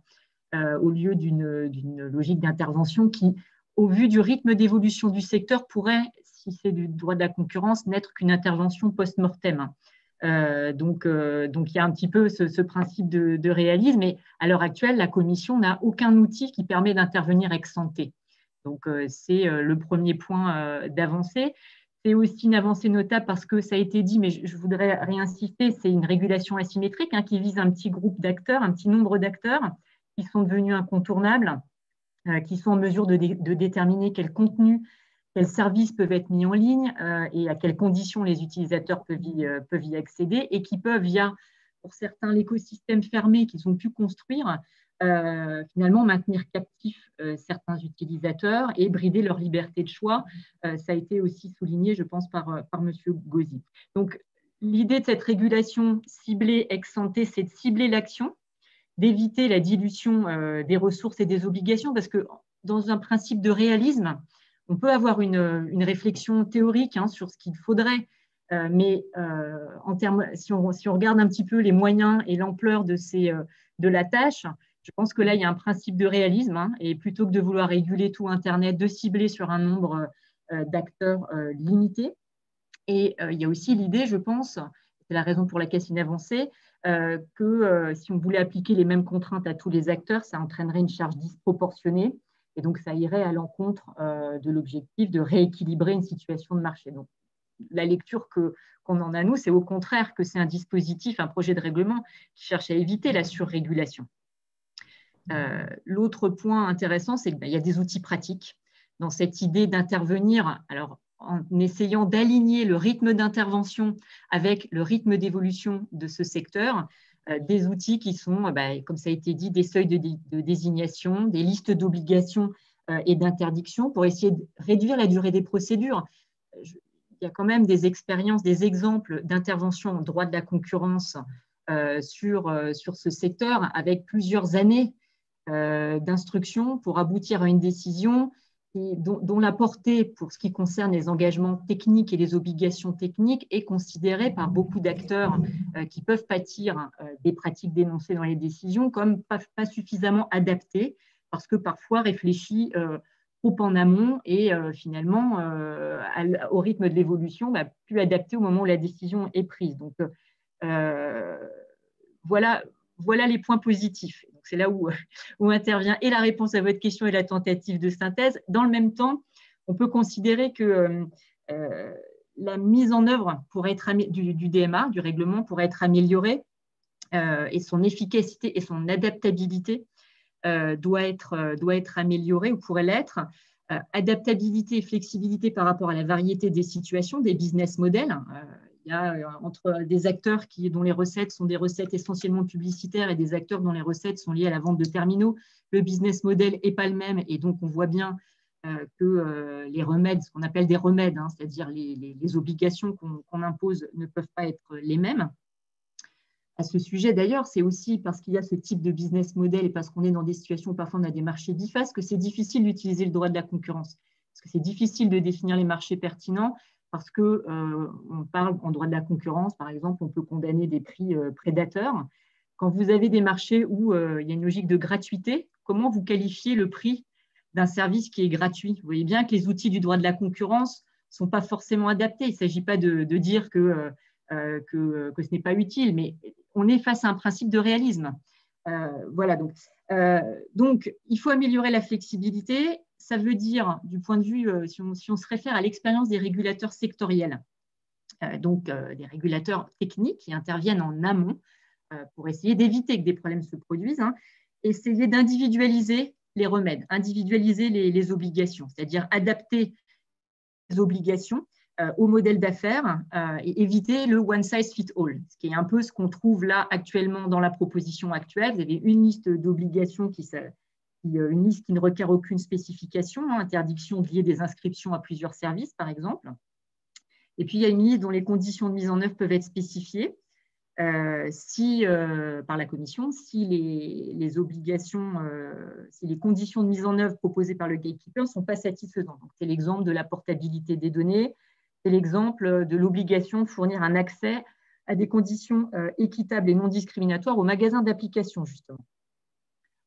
au lieu d'une logique d'intervention qui, au vu du rythme d'évolution du secteur, pourrait, si c'est du droit de la concurrence, n'être qu'une intervention post-mortem. Donc, il y a un petit peu ce principe de réalisme, mais à l'heure actuelle, la Commission n'a aucun outil qui permet d'intervenir ex-ante. Donc, c'est le premier point d'avancée. C'est aussi une avancée notable parce que ça a été dit, mais je voudrais réinsister, c'est une régulation asymétrique qui vise un petit groupe d'acteurs, un petit nombre d'acteurs qui sont devenus incontournables, qui sont en mesure de déterminer quel contenu, quels services peuvent être mis en ligne et à quelles conditions les utilisateurs peuvent y accéder et qui peuvent, via, pour certains, l'écosystème fermé qu'ils ont pu construire, finalement maintenir captifs certains utilisateurs et brider leur liberté de choix. Ça a été aussi souligné, je pense, par M. Gauzy. Donc, l'idée de cette régulation ciblée ex-ante, c'est de cibler l'action, d'éviter la dilution des ressources et des obligations, parce que dans un principe de réalisme, on peut avoir une réflexion théorique sur ce qu'il faudrait, mais si on regarde un petit peu les moyens et l'ampleur de la tâche, je pense que là, il y a un principe de réalisme, et plutôt que de vouloir réguler tout Internet, de cibler sur un nombre d'acteurs limité. Et il y a aussi l'idée, je pense, c'est la raison pour laquelle c'est une avancée, que si on voulait appliquer les mêmes contraintes à tous les acteurs, ça entraînerait une charge disproportionnée. Et donc, ça irait à l'encontre de l'objectif de rééquilibrer une situation de marché. Donc, la lecture qu'on en a, nous, c'est au contraire que c'est un dispositif, un projet de règlement qui cherche à éviter la surrégulation. L'autre point intéressant, c'est qu'il y a des outils pratiques dans cette idée d'intervenir, alors en essayant d'aligner le rythme d'intervention avec le rythme d'évolution de ce secteur, des outils qui sont, comme ça a été dit, des seuils de désignation, des listes d'obligations et d'interdictions pour essayer de réduire la durée des procédures. Il y a quand même des expériences, des exemples d'intervention en droit de la concurrence sur ce secteur avec plusieurs années d'instruction pour aboutir à une décision dont la portée pour ce qui concerne les engagements techniques et les obligations techniques est considérée par beaucoup d'acteurs qui peuvent pâtir des pratiques dénoncées dans les décisions comme pas suffisamment adaptées parce que parfois réfléchies trop en amont et finalement au rythme de l'évolution plus adaptées au moment où la décision est prise. Donc voilà les points positifs. C'est là où intervient et la réponse à votre question et la tentative de synthèse. Dans le même temps, on peut considérer que la mise en œuvre du DMA, du règlement, pourrait être améliorée et son efficacité et son adaptabilité doit être améliorée ou pourrait l'être. Adaptabilité et flexibilité par rapport à la variété des situations, des business models. Il y a entre des acteurs dont les recettes sont des recettes essentiellement publicitaires et des acteurs dont les recettes sont liées à la vente de terminaux. Le business model n'est pas le même et donc on voit bien que les remèdes, ce qu'on appelle des remèdes, c'est-à-dire les obligations qu'on impose ne peuvent pas être les mêmes. À ce sujet, d'ailleurs, c'est aussi parce qu'il y a ce type de business model et parce qu'on est dans des situations où parfois on a des marchés bifaces que c'est difficile d'utiliser le droit de la concurrence. Parce que c'est difficile de définir les marchés pertinents parce qu'on parle en droit de la concurrence, par exemple, on peut condamner des prix prédateurs. Quand vous avez des marchés où il y a une logique de gratuité, comment vous qualifiez le prix d'un service qui est gratuit? Vous voyez bien que les outils du droit de la concurrence ne sont pas forcément adaptés. Il ne s'agit pas de dire que ce n'est pas utile, mais on est face à un principe de réalisme. Voilà, donc, il faut améliorer la flexibilité. Ça veut dire, du point de vue, si on se réfère à l'expérience des régulateurs sectoriels, des régulateurs techniques qui interviennent en amont pour essayer d'éviter que des problèmes se produisent, essayer d'individualiser les remèdes, individualiser les obligations, c'est-à-dire adapter les obligations au modèle d'affaires et éviter le one size fit all, ce qui est un peu ce qu'on trouve là actuellement dans la proposition actuelle. Vous avez une liste d'obligations une liste qui ne requiert aucune spécification, interdiction de lier des inscriptions à plusieurs services, par exemple. Et puis, il y a une liste dont les conditions de mise en œuvre peuvent être spécifiées par la Commission si les obligations, si les conditions de mise en œuvre proposées par le gatekeeper ne sont pas satisfaisantes. C'est l'exemple de la portabilité des données, c'est l'exemple de l'obligation de fournir un accès à des conditions équitables et non discriminatoires aux magasins d'applications, justement.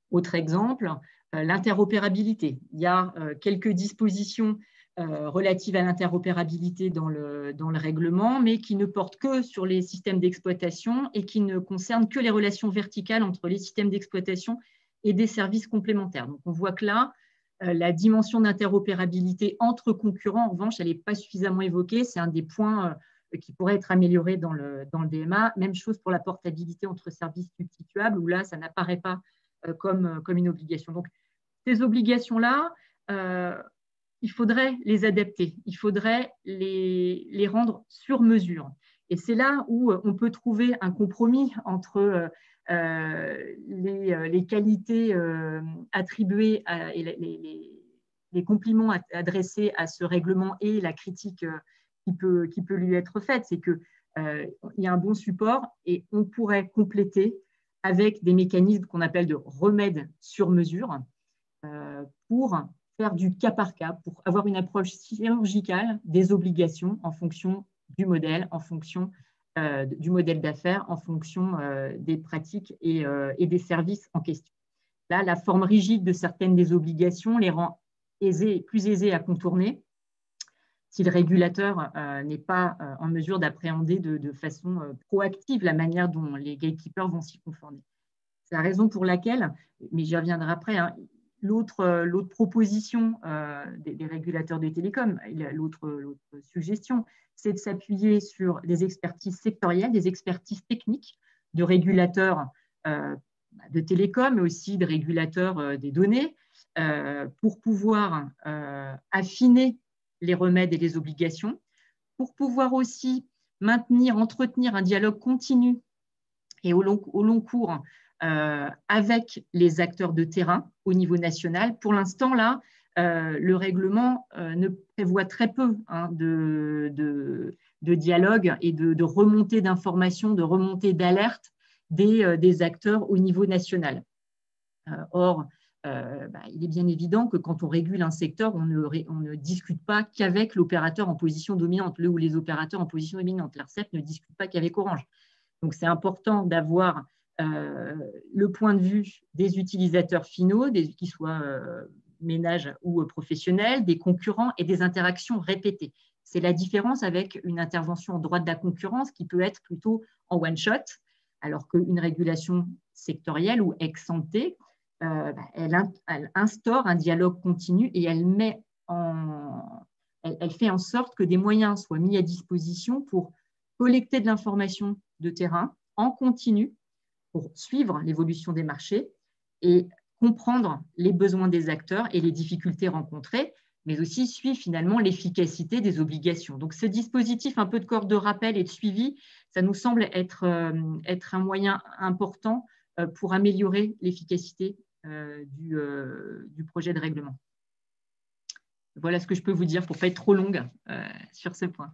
Autre exemple, l'interopérabilité. Il y a quelques dispositions relatives à l'interopérabilité dans le règlement, mais qui ne portent que sur les systèmes d'exploitation et qui ne concernent que les relations verticales entre les systèmes d'exploitation et des services complémentaires. Donc, on voit que là, la dimension d'interopérabilité entre concurrents, en revanche, elle n'est pas suffisamment évoquée. C'est un des points qui pourrait être amélioré dans le DMA. Même chose pour la portabilité entre services substituables, où là, ça n'apparaît pas comme une obligation. Donc, ces obligations-là, il faudrait les adapter, il faudrait les rendre sur mesure. Et c'est là où on peut trouver un compromis entre les qualités attribuées et les compliments adressés à ce règlement et la critique qui peut lui être faite. C'est qu'il y a un bon support et on pourrait compléter avec des mécanismes qu'on appelle de remèdes sur mesure pour faire du cas par cas, pour avoir une approche chirurgicale des obligations en fonction du modèle, en fonction du modèle d'affaires, en fonction des pratiques et des services en question. Là, la forme rigide de certaines des obligations les rend plus aisées à contourner si le régulateur n'est pas en mesure d'appréhender de façon proactive la manière dont les gatekeepers vont s'y conformer. C'est la raison pour laquelle, mais j'y reviendrai après, l'autre proposition des régulateurs des télécoms, l'autre suggestion, c'est de s'appuyer sur des expertises sectorielles, des expertises techniques de régulateurs de télécoms, mais aussi de régulateurs des données, pour pouvoir affiner les remèdes et les obligations, pour pouvoir aussi entretenir un dialogue continu et au long cours avec les acteurs de terrain au niveau national. Pour l'instant, là, le règlement ne prévoit très peu de dialogue et de remontée d'informations, de remontée d'alerte des acteurs au niveau national. Or, il est bien évident que quand on régule un secteur, on ne discute pas qu'avec l'opérateur en position dominante, ou les opérateurs en position dominante. L'ARCEP ne discute pas qu'avec Orange. Donc, c'est important d'avoir le point de vue des utilisateurs finaux, qu'ils soient ménages ou professionnels, des concurrents et des interactions répétées. C'est la différence avec une intervention en droit de la concurrence qui peut être plutôt en one-shot, alors qu'une régulation sectorielle ou ex-ante, elle instaure un dialogue continu et elle fait en sorte que des moyens soient mis à disposition pour collecter de l'information de terrain en continu pour suivre l'évolution des marchés et comprendre les besoins des acteurs et les difficultés rencontrées, mais aussi suivre finalement l'efficacité des obligations. Donc, ce dispositif un peu de corps de rappel et de suivi, ça nous semble être un moyen important pour améliorer l'efficacité du projet de règlement. Voilà ce que je peux vous dire pour ne pas être trop longue sur ce point.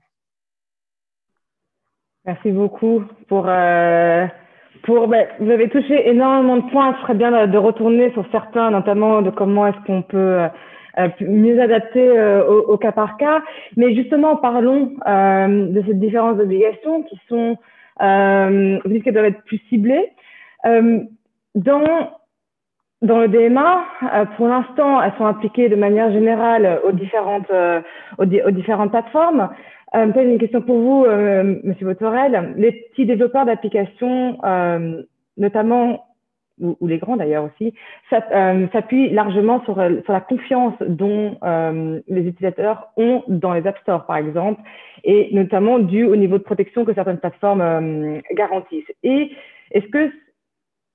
Merci beaucoup vous avez touché énormément de points. Ce serait bien de retourner sur certains, notamment de comment est-ce qu'on peut mieux adapter au cas par cas. Mais justement, parlons de ces différentes obligations qui sont, vous dites qu'elles doivent être plus ciblées. Dans le DMA, pour l'instant, elles sont appliquées de manière générale aux différentes plateformes. Peut-être une question pour vous, Monsieur Botorel. Les petits développeurs d'applications, notamment, ou les grands d'ailleurs aussi, s'appuient largement sur la confiance dont les utilisateurs ont dans les App Store, par exemple, et notamment dû au niveau de protection que certaines plateformes garantissent. Et est-ce que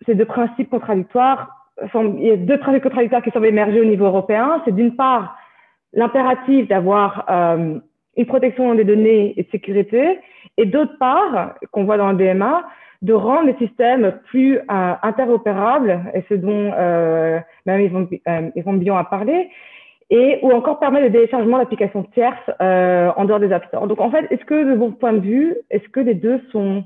ces deux principes contradictoires, il y a deux principes contradictoires qui semblent émerger au niveau européen? C'est d'une part l'impératif d'avoir une protection des données et de sécurité, et d'autre part, qu'on voit dans le DMA, de rendre les systèmes plus interopérables, et ce dont même Yvon Billon a parlé, ou encore permettre le téléchargement d'applications tierces en dehors des App Store. Donc en fait, est-ce que de votre point de vue, est-ce que les deux sont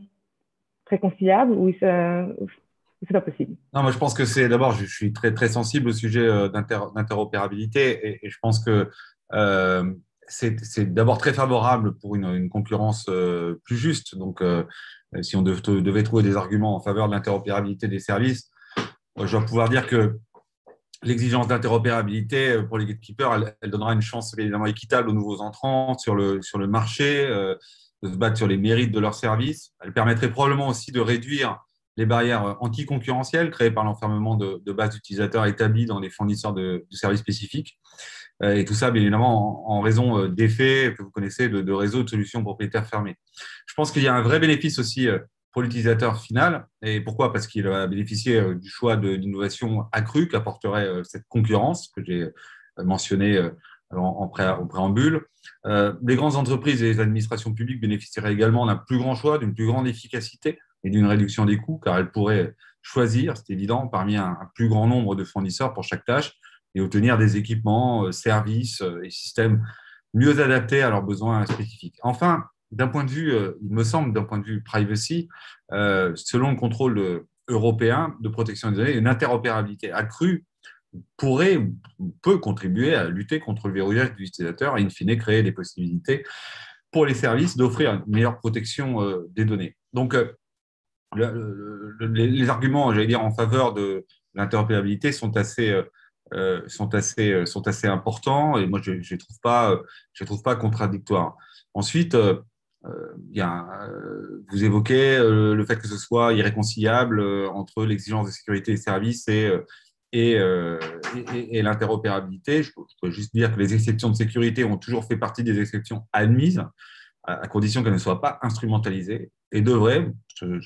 réconciliables ou c'est pas possible? Non, moi je pense que c'est d'abord, je suis très, très sensible au sujet d'interopérabilité et je pense que c'est d'abord très favorable pour une concurrence plus juste. Donc, si on devait trouver des arguments en faveur de l'interopérabilité des services, je dois pouvoir dire que l'exigence d'interopérabilité pour les gatekeepers, elle donnera une chance évidemment équitable aux nouveaux entrants sur le marché, de se battre sur les mérites de leurs services. Elle permettrait probablement aussi de réduire les barrières anticoncurrentielles créées par l'enfermement de bases d'utilisateurs établies dans les fournisseurs de services spécifiques. Et tout ça, bien évidemment, en raison d'effets que vous connaissez de réseaux de solutions propriétaires fermés. Je pense qu'il y a un vrai bénéfice aussi pour l'utilisateur final. Et pourquoi? Parce qu'il va bénéficier du choix d'innovation accrue qu'apporterait cette concurrence que j'ai mentionnée en préambule. Les grandes entreprises et les administrations publiques bénéficieraient également d'un plus grand choix, d'une plus grande efficacité et d'une réduction des coûts, car elles pourraient choisir, c'est évident, parmi un plus grand nombre de fournisseurs pour chaque tâche et obtenir des équipements, services et systèmes mieux adaptés à leurs besoins spécifiques. Enfin, d'un point de vue, il me semble, d'un point de vue privacy, selon le contrôle européen de protection des données, une interopérabilité accrue peut contribuer à lutter contre le verrouillage de l'utilisateur et, in fine, créer des possibilités pour les services d'offrir une meilleure protection des données. Donc, les arguments, j'allais dire, en faveur de l'interopérabilité sont assez importants et moi, je ne les trouve pas contradictoires. Ensuite, vous évoquez le fait que ce soit irréconciliable entre l'exigence de sécurité des services et l'interopérabilité. Je peux juste dire que les exceptions de sécurité ont toujours fait partie des exceptions admises, à condition qu'elles ne soient pas instrumentalisées et devraient, en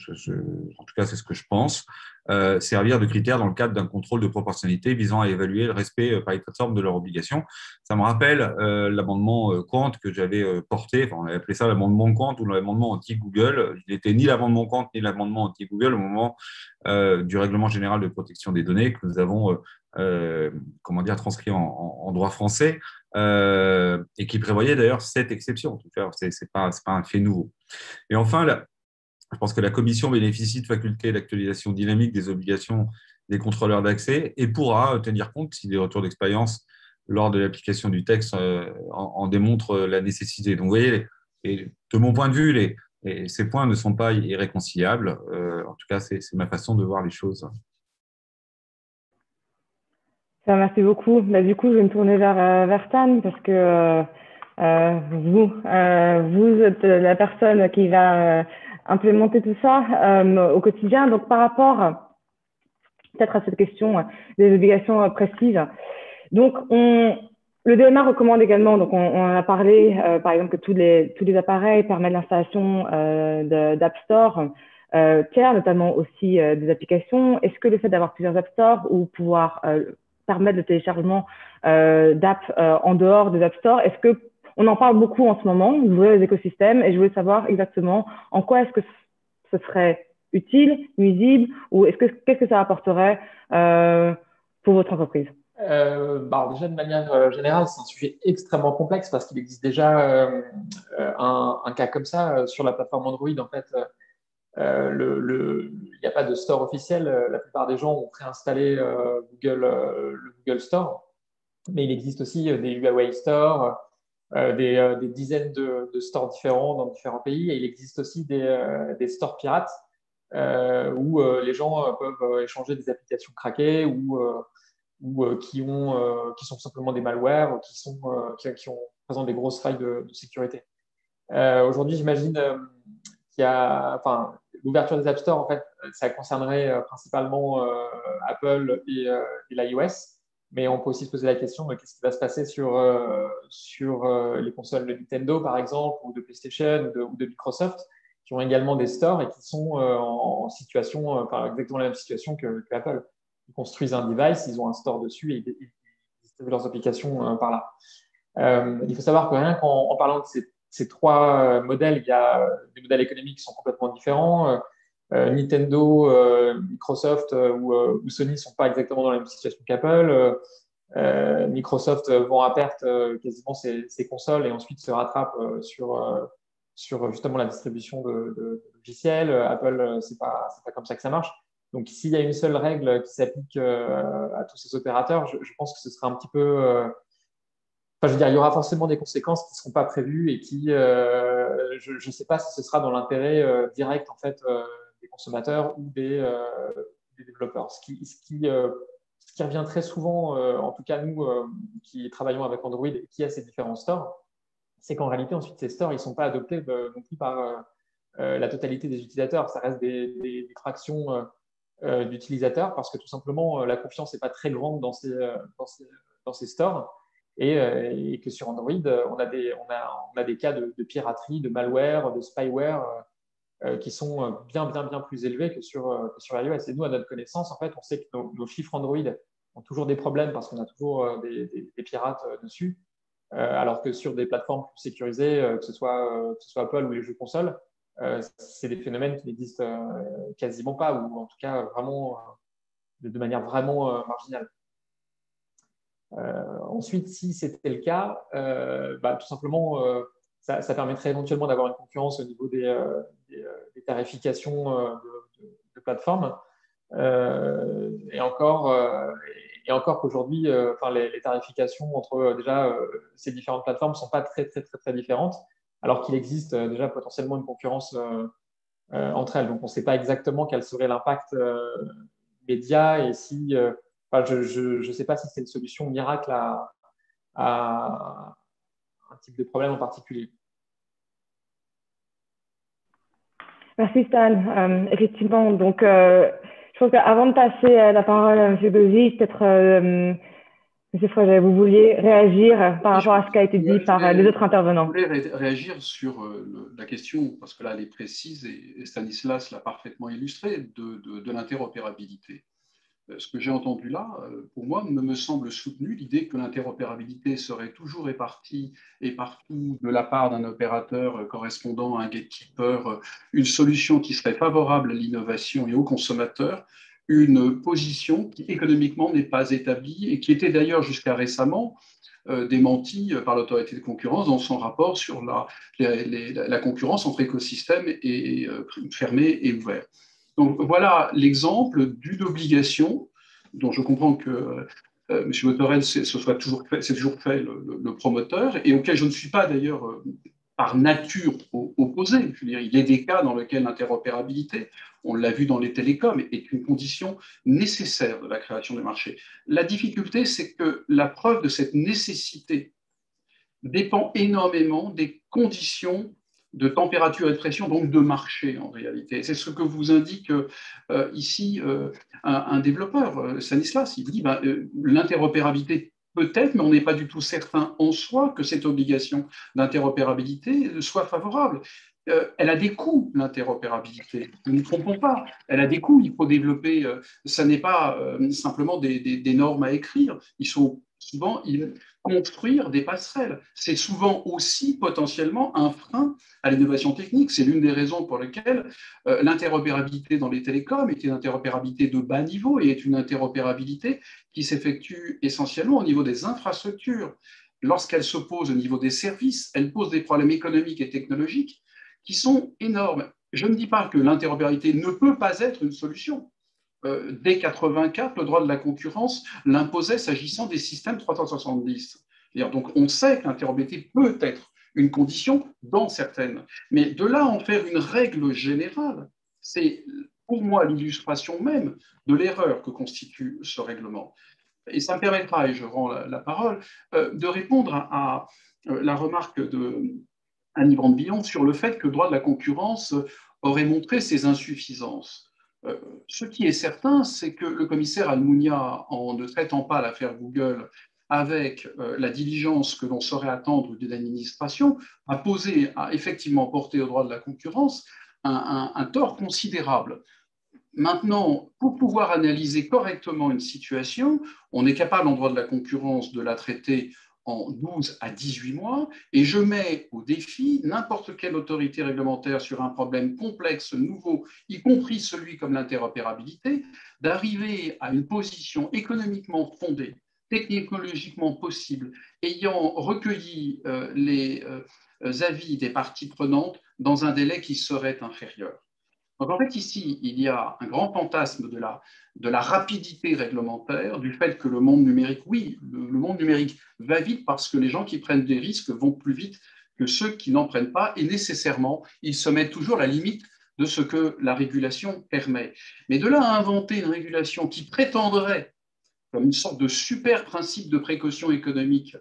tout cas c'est ce que je pense, servir de critères dans le cadre d'un contrôle de proportionnalité visant à évaluer le respect par les plateformes de leurs obligations. Ça me rappelle l'amendement Quant que j'avais porté, on avait appelé ça l'amendement Quant ou l'amendement anti-Google. Il n'était ni l'amendement Quant ni l'amendement anti-Google au moment du règlement général de protection des données que nous avons transcrit en droit français. Et qui prévoyait d'ailleurs cette exception. Ce n'est pas un fait nouveau. Et enfin, je pense que la Commission bénéficie de facultés d'actualisation dynamique des obligations des contrôleurs d'accès et pourra tenir compte si des retours d'expérience lors de l'application du texte en démontrent la nécessité. Donc, vous voyez, de mon point de vue, ces points ne sont pas irréconciliables. En tout cas, c'est ma façon de voir les choses. Merci beaucoup. Du coup, je vais me tourner vers Tan parce que Vous êtes la personne qui va implémenter tout ça au quotidien. Donc, par rapport peut-être à cette question des obligations précises, donc le DMA recommande également, donc on en a parlé, par exemple, que tous les appareils permettent l'installation d'App Store tiers, notamment aussi des applications. Est-ce que le fait d'avoir plusieurs App Store ou pouvoir permettre le téléchargement d'apps en dehors des App Store, est-ce que on en parle beaucoup en ce moment, vous voyez les écosystèmes, et je voulais savoir exactement en quoi est-ce que ce serait utile, nuisible, ou qu'est-ce que ça apporterait pour votre entreprise? Déjà, de manière générale, c'est un sujet extrêmement complexe parce qu'il existe déjà un cas comme ça sur la plateforme Android. En fait, il n'y a pas de store officiel. La plupart des gens ont préinstallé le Google Store, mais il existe aussi des Huawei Store, des dizaines de stores différents dans différents pays, et il existe aussi des stores pirates où les gens peuvent échanger des applications craquées ou qui sont simplement des malwares, qui présentent des grosses failles de sécurité. Aujourd'hui, j'imagine qu'il y a, enfin, l'ouverture des App Store, en fait, ça concernerait principalement Apple et l'iOS. Mais on peut aussi se poser la question de qu'est-ce qui va se passer sur les consoles de Nintendo, par exemple, ou de PlayStation, ou de Microsoft, qui ont également des stores et qui sont en situation, exactement la même situation que Apple. Ils construisent un device, ils ont un store dessus et ils distribuent leurs applications par là. Il faut savoir que rien qu'en parlant de ces trois modèles, il y a des modèles économiques qui sont complètement différents. Nintendo, Microsoft ou Sony ne sont pas exactement dans la même situation qu'Apple. Microsoft vend à perte quasiment ses consoles et ensuite se rattrape sur justement la distribution de logiciels. Apple, c'est pas comme ça que ça marche. Donc, s'il y a une seule règle qui s'applique à tous ces opérateurs, je pense que ce sera un petit peu… Enfin, je veux dire, il y aura forcément des conséquences qui ne seront pas prévues et qui, je ne sais pas si ce sera dans l'intérêt direct en fait des consommateurs ou des développeurs. Ce qui revient très souvent, en tout cas nous qui travaillons avec Android et qui a ces différents stores, c'est qu'en réalité ensuite ces stores ils ne sont pas adoptés non plus par la totalité des utilisateurs. Ça reste des fractions d'utilisateurs parce que tout simplement la confiance n'est pas très grande dans ces stores. Et que sur Android, on a des cas de piraterie, de malware, de spyware qui sont bien plus élevés que sur iOS. Et nous, à notre connaissance, en fait, on sait que nos chiffres Android ont toujours des problèmes parce qu'on a toujours des pirates dessus, alors que sur des plateformes plus sécurisées, que ce soit Apple ou les jeux consoles, c'est des phénomènes qui n'existent quasiment pas, ou en tout cas vraiment de manière vraiment marginale. Ensuite, si c'était le cas, tout simplement, ça permettrait éventuellement d'avoir une concurrence au niveau des tarifications de plateformes. Et encore qu'aujourd'hui, les tarifications entre ces différentes plateformes ne sont pas très différentes, alors qu'il existe déjà potentiellement une concurrence entre elles. Donc, on ne sait pas exactement quel serait l'impact média et si… je ne sais pas si c'est une solution miracle à un type de problème en particulier. Merci Stan. Effectivement, donc je pense qu'avant de passer la parole à M. Gauzy, peut-être M. Froget, vous vouliez réagir par rapport à ce qui a été dit par les autres intervenants. Je voulais réagir sur la question, parce que là elle est précise et Stanislas l'a parfaitement illustré, de l'interopérabilité. Ce que j'ai entendu là, pour moi, me semble soutenu l'idée que l'interopérabilité serait toujours répartie et partout de la part d'un opérateur correspondant à un gatekeeper, une solution qui serait favorable à l'innovation et aux consommateurs, une position qui économiquement n'est pas établie et qui était d'ailleurs jusqu'à récemment démentie par l'autorité de concurrence dans son rapport sur la concurrence entre écosystèmes fermés et ouverts. Donc voilà l'exemple d'une obligation dont je comprends que M. Botorel c'est toujours fait le promoteur et auquel je ne suis pas d'ailleurs par nature opposé. Je veux dire, il y a des cas dans lesquels l'interopérabilité, on l'a vu dans les télécoms, est une condition nécessaire de la création des marchés. La difficulté, c'est que la preuve de cette nécessité dépend énormément des conditions de température et de pression, donc de marché en réalité. C'est ce que vous indique ici un développeur, Stanislas. Il dit l'interopérabilité peut-être, mais on n'est pas du tout certain en soi que cette obligation d'interopérabilité soit favorable. Elle a des coûts, l'interopérabilité. Ne nous trompons pas. Elle a des coûts. Il faut développer. Ça n'est pas simplement des normes à écrire. Il faut souvent construire des passerelles. C'est souvent aussi potentiellement un frein à l'innovation technique. C'est l'une des raisons pour lesquelles l'interopérabilité dans les télécoms est une interopérabilité de bas niveau et est une interopérabilité qui s'effectue essentiellement au niveau des infrastructures. Lorsqu'elle se pose au niveau des services, elle pose des problèmes économiques et technologiques qui sont énormes. Je ne dis pas que l'interopérabilité ne peut pas être une solution. Dès 1984, le droit de la concurrence l'imposait s'agissant des systèmes 370. Donc, on sait que l'interopérabilité peut être une condition dans certaines. Mais de là à en faire une règle générale, c'est pour moi l'illustration même de l'erreur que constitue ce règlement. Et ça me permettra, et je rends la parole, de répondre à la remarque de Annie Brandebillon sur le fait que le droit de la concurrence aurait montré ses insuffisances. Ce qui est certain, c'est que le commissaire Almunia, en ne traitant pas l'affaire Google avec la diligence que l'on saurait attendre d'une administration, a effectivement porté au droit de la concurrence un tort considérable. Maintenant, pour pouvoir analyser correctement une situation, on est capable en droit de la concurrence de la traiter en 12 à 18 mois, et je mets au défi n'importe quelle autorité réglementaire sur un problème complexe, nouveau, y compris celui comme l'interopérabilité, d'arriver à une position économiquement fondée, technologiquement possible, ayant recueilli les avis des parties prenantes dans un délai qui serait inférieur. Donc en fait, ici, il y a un grand fantasme de la rapidité réglementaire, du fait que le monde numérique, oui, le monde numérique va vite parce que les gens qui prennent des risques vont plus vite que ceux qui n'en prennent pas, et nécessairement, ils se mettent toujours à la limite de ce que la régulation permet. Mais de là à inventer une régulation qui prétendrait, comme une sorte de super principe de précaution économique,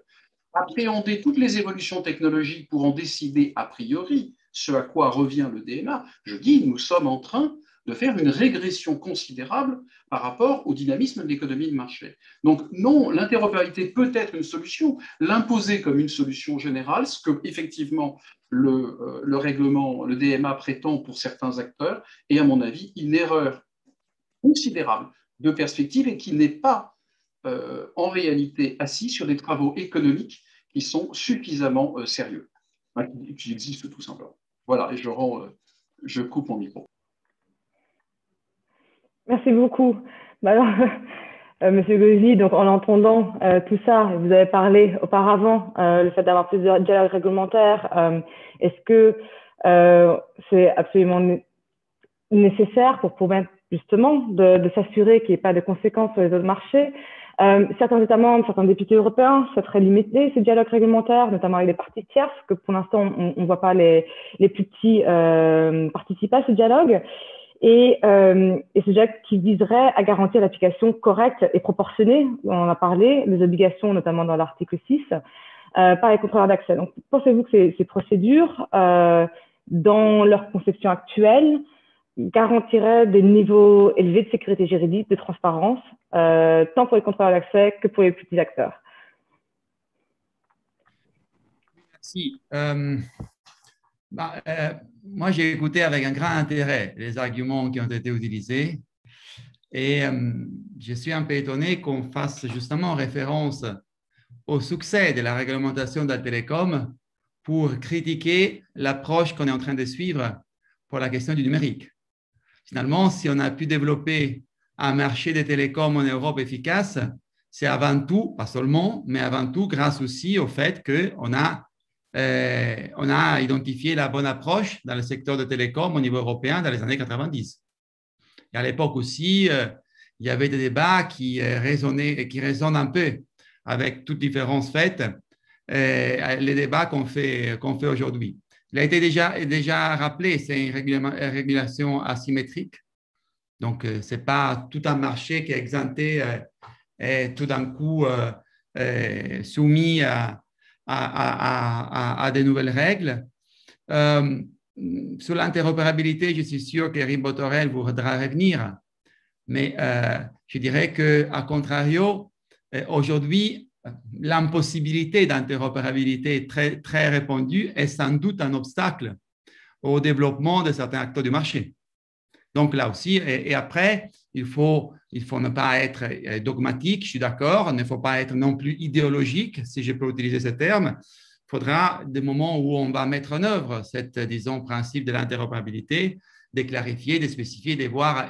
appréhender toutes les évolutions technologiques pour en décider a priori, ce à quoi revient le DMA, je dis nous sommes en train de faire une régression considérable par rapport au dynamisme de l'économie de marché. Donc non, l'interopérabilité peut être une solution, l'imposer comme une solution générale, ce que effectivement le règlement, le DMA prétend pour certains acteurs, est à mon avis une erreur considérable de perspective et qui n'est pas en réalité assis sur des travaux économiques qui sont suffisamment sérieux, qui existent tout simplement. Voilà, et je coupe mon micro. Merci beaucoup. Alors, Monsieur Gauzy, donc en entendant tout ça, vous avez parlé auparavant le fait d'avoir plus de dialogue réglementaire. Est-ce que c'est absolument nécessaire pour permettre justement de s'assurer qu'il n'y ait pas de conséquences sur les autres marchés? Certains États membres, certains députés européens souhaiteraient limiter ce dialogue réglementaire, notamment avec les parties tierces, que pour l'instant, on ne voit pas les plus petits participer à ce dialogue. Et ce dialogue qui viserait à garantir l'application correcte et proportionnée, on en a parlé, les obligations, notamment dans l'article 6, par les contrôleurs d'accès. Donc, pensez-vous que ces procédures, dans leur conception actuelle, garantiraient des niveaux élevés de sécurité juridique, de transparence, tant pour les contrôleurs d'accès que pour les petits acteurs? Merci. Moi, j'ai écouté avec un grand intérêt les arguments qui ont été utilisés et je suis un peu étonné qu'on fasse justement référence au succès de la réglementation de la télécom pour critiquer l'approche qu'on est en train de suivre pour la question du numérique. Finalement, si on a pu développer un marché des télécoms en Europe efficace, c'est avant tout, pas seulement, mais avant tout grâce aussi au fait qu'on a identifié la bonne approche dans le secteur de télécom au niveau européen dans les années 90. Et à l'époque aussi, il y avait des débats qui résonnaient et qui résonnent un peu avec toutes différences faites, les débats qu'on fait aujourd'hui. Il a été déjà rappelé, c'est une régulation asymétrique. Donc, ce n'est pas tout un marché qui est exempté et tout d'un coup soumis à à de nouvelles règles. Sur l'interopérabilité, je suis sûr qu'Éric Botorel voudra revenir, mais je dirais qu'à contrario, aujourd'hui, l'impossibilité d'interopérabilité très, très répandue est sans doute un obstacle au développement de certains acteurs du marché. Donc là aussi, et après, il faut ne pas être dogmatique, je suis d'accord, il ne faut pas être non plus idéologique, si je peux utiliser ce terme. Il faudra des moments où on va mettre en œuvre cette, disons, principe de l'interopérabilité, de clarifier, de spécifier,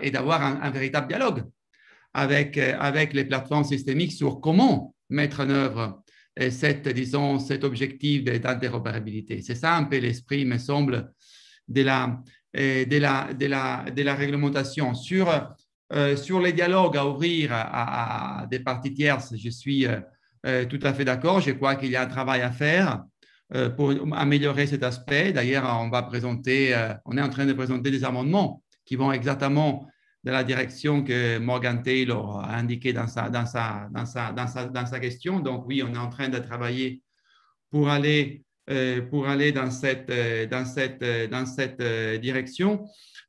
et d'avoir un véritable dialogue avec les plateformes systémiques sur comment mettre en œuvre disons, cet objectif d'interopérabilité. C'est ça un peu l'esprit, me semble, de la réglementation. Sur les dialogues à ouvrir à des parties tierces, je suis tout à fait d'accord. Je crois qu'il y a un travail à faire pour améliorer cet aspect. D'ailleurs, on est en train de présenter des amendements qui vont exactement dans la direction que Morgan Taylor a indiqué dans sa question. Donc oui, on est en train de travailler pour aller dans cette direction.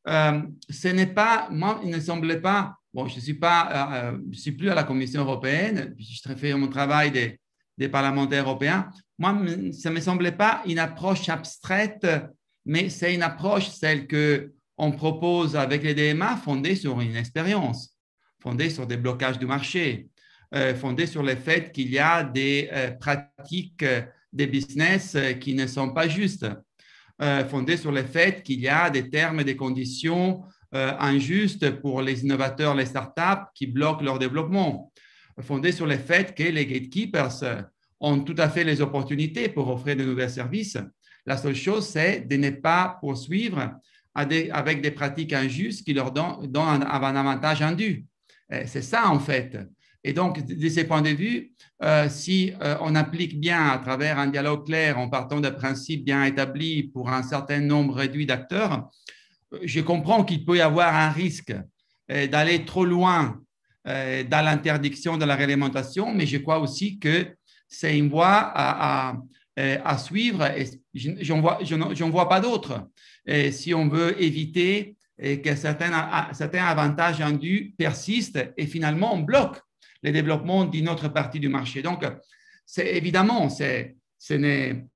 Ce n'est pas, moi, il ne semblait pas, bon, je suis plus à la Commission européenne, je fais mon travail des parlementaires européens. Moi, ça ne me semblait pas une approche abstraite, mais c'est une approche, celle qu'on propose avec les DMA, fondée sur une expérience, fondée sur des blocages du marché, fondée sur le fait qu'il y a des pratiques des business qui ne sont pas justes, fondée sur le fait qu'il y a des termes et des conditions injustes pour les innovateurs, les startups qui bloquent leur développement, fondée sur le fait que les gatekeepers ont tout à fait les opportunités pour offrir de nouveaux services. La seule chose, c'est de ne pas poursuivre avec des pratiques injustes qui leur donnent un avantage indu. C'est ça, en fait. Et donc, de ce point de vue, si on applique bien à travers un dialogue clair en partant de principes bien établis pour un certain nombre réduit d'acteurs, je comprends qu'il peut y avoir un risque d'aller trop loin dans l'interdiction de la réglementation, mais je crois aussi que c'est une voie à suivre et je n'en vois pas d'autre. Si on veut éviter que certains avantages indus persistent et finalement on bloque le développement d'une autre partie du marché. Donc, évidemment, c'est une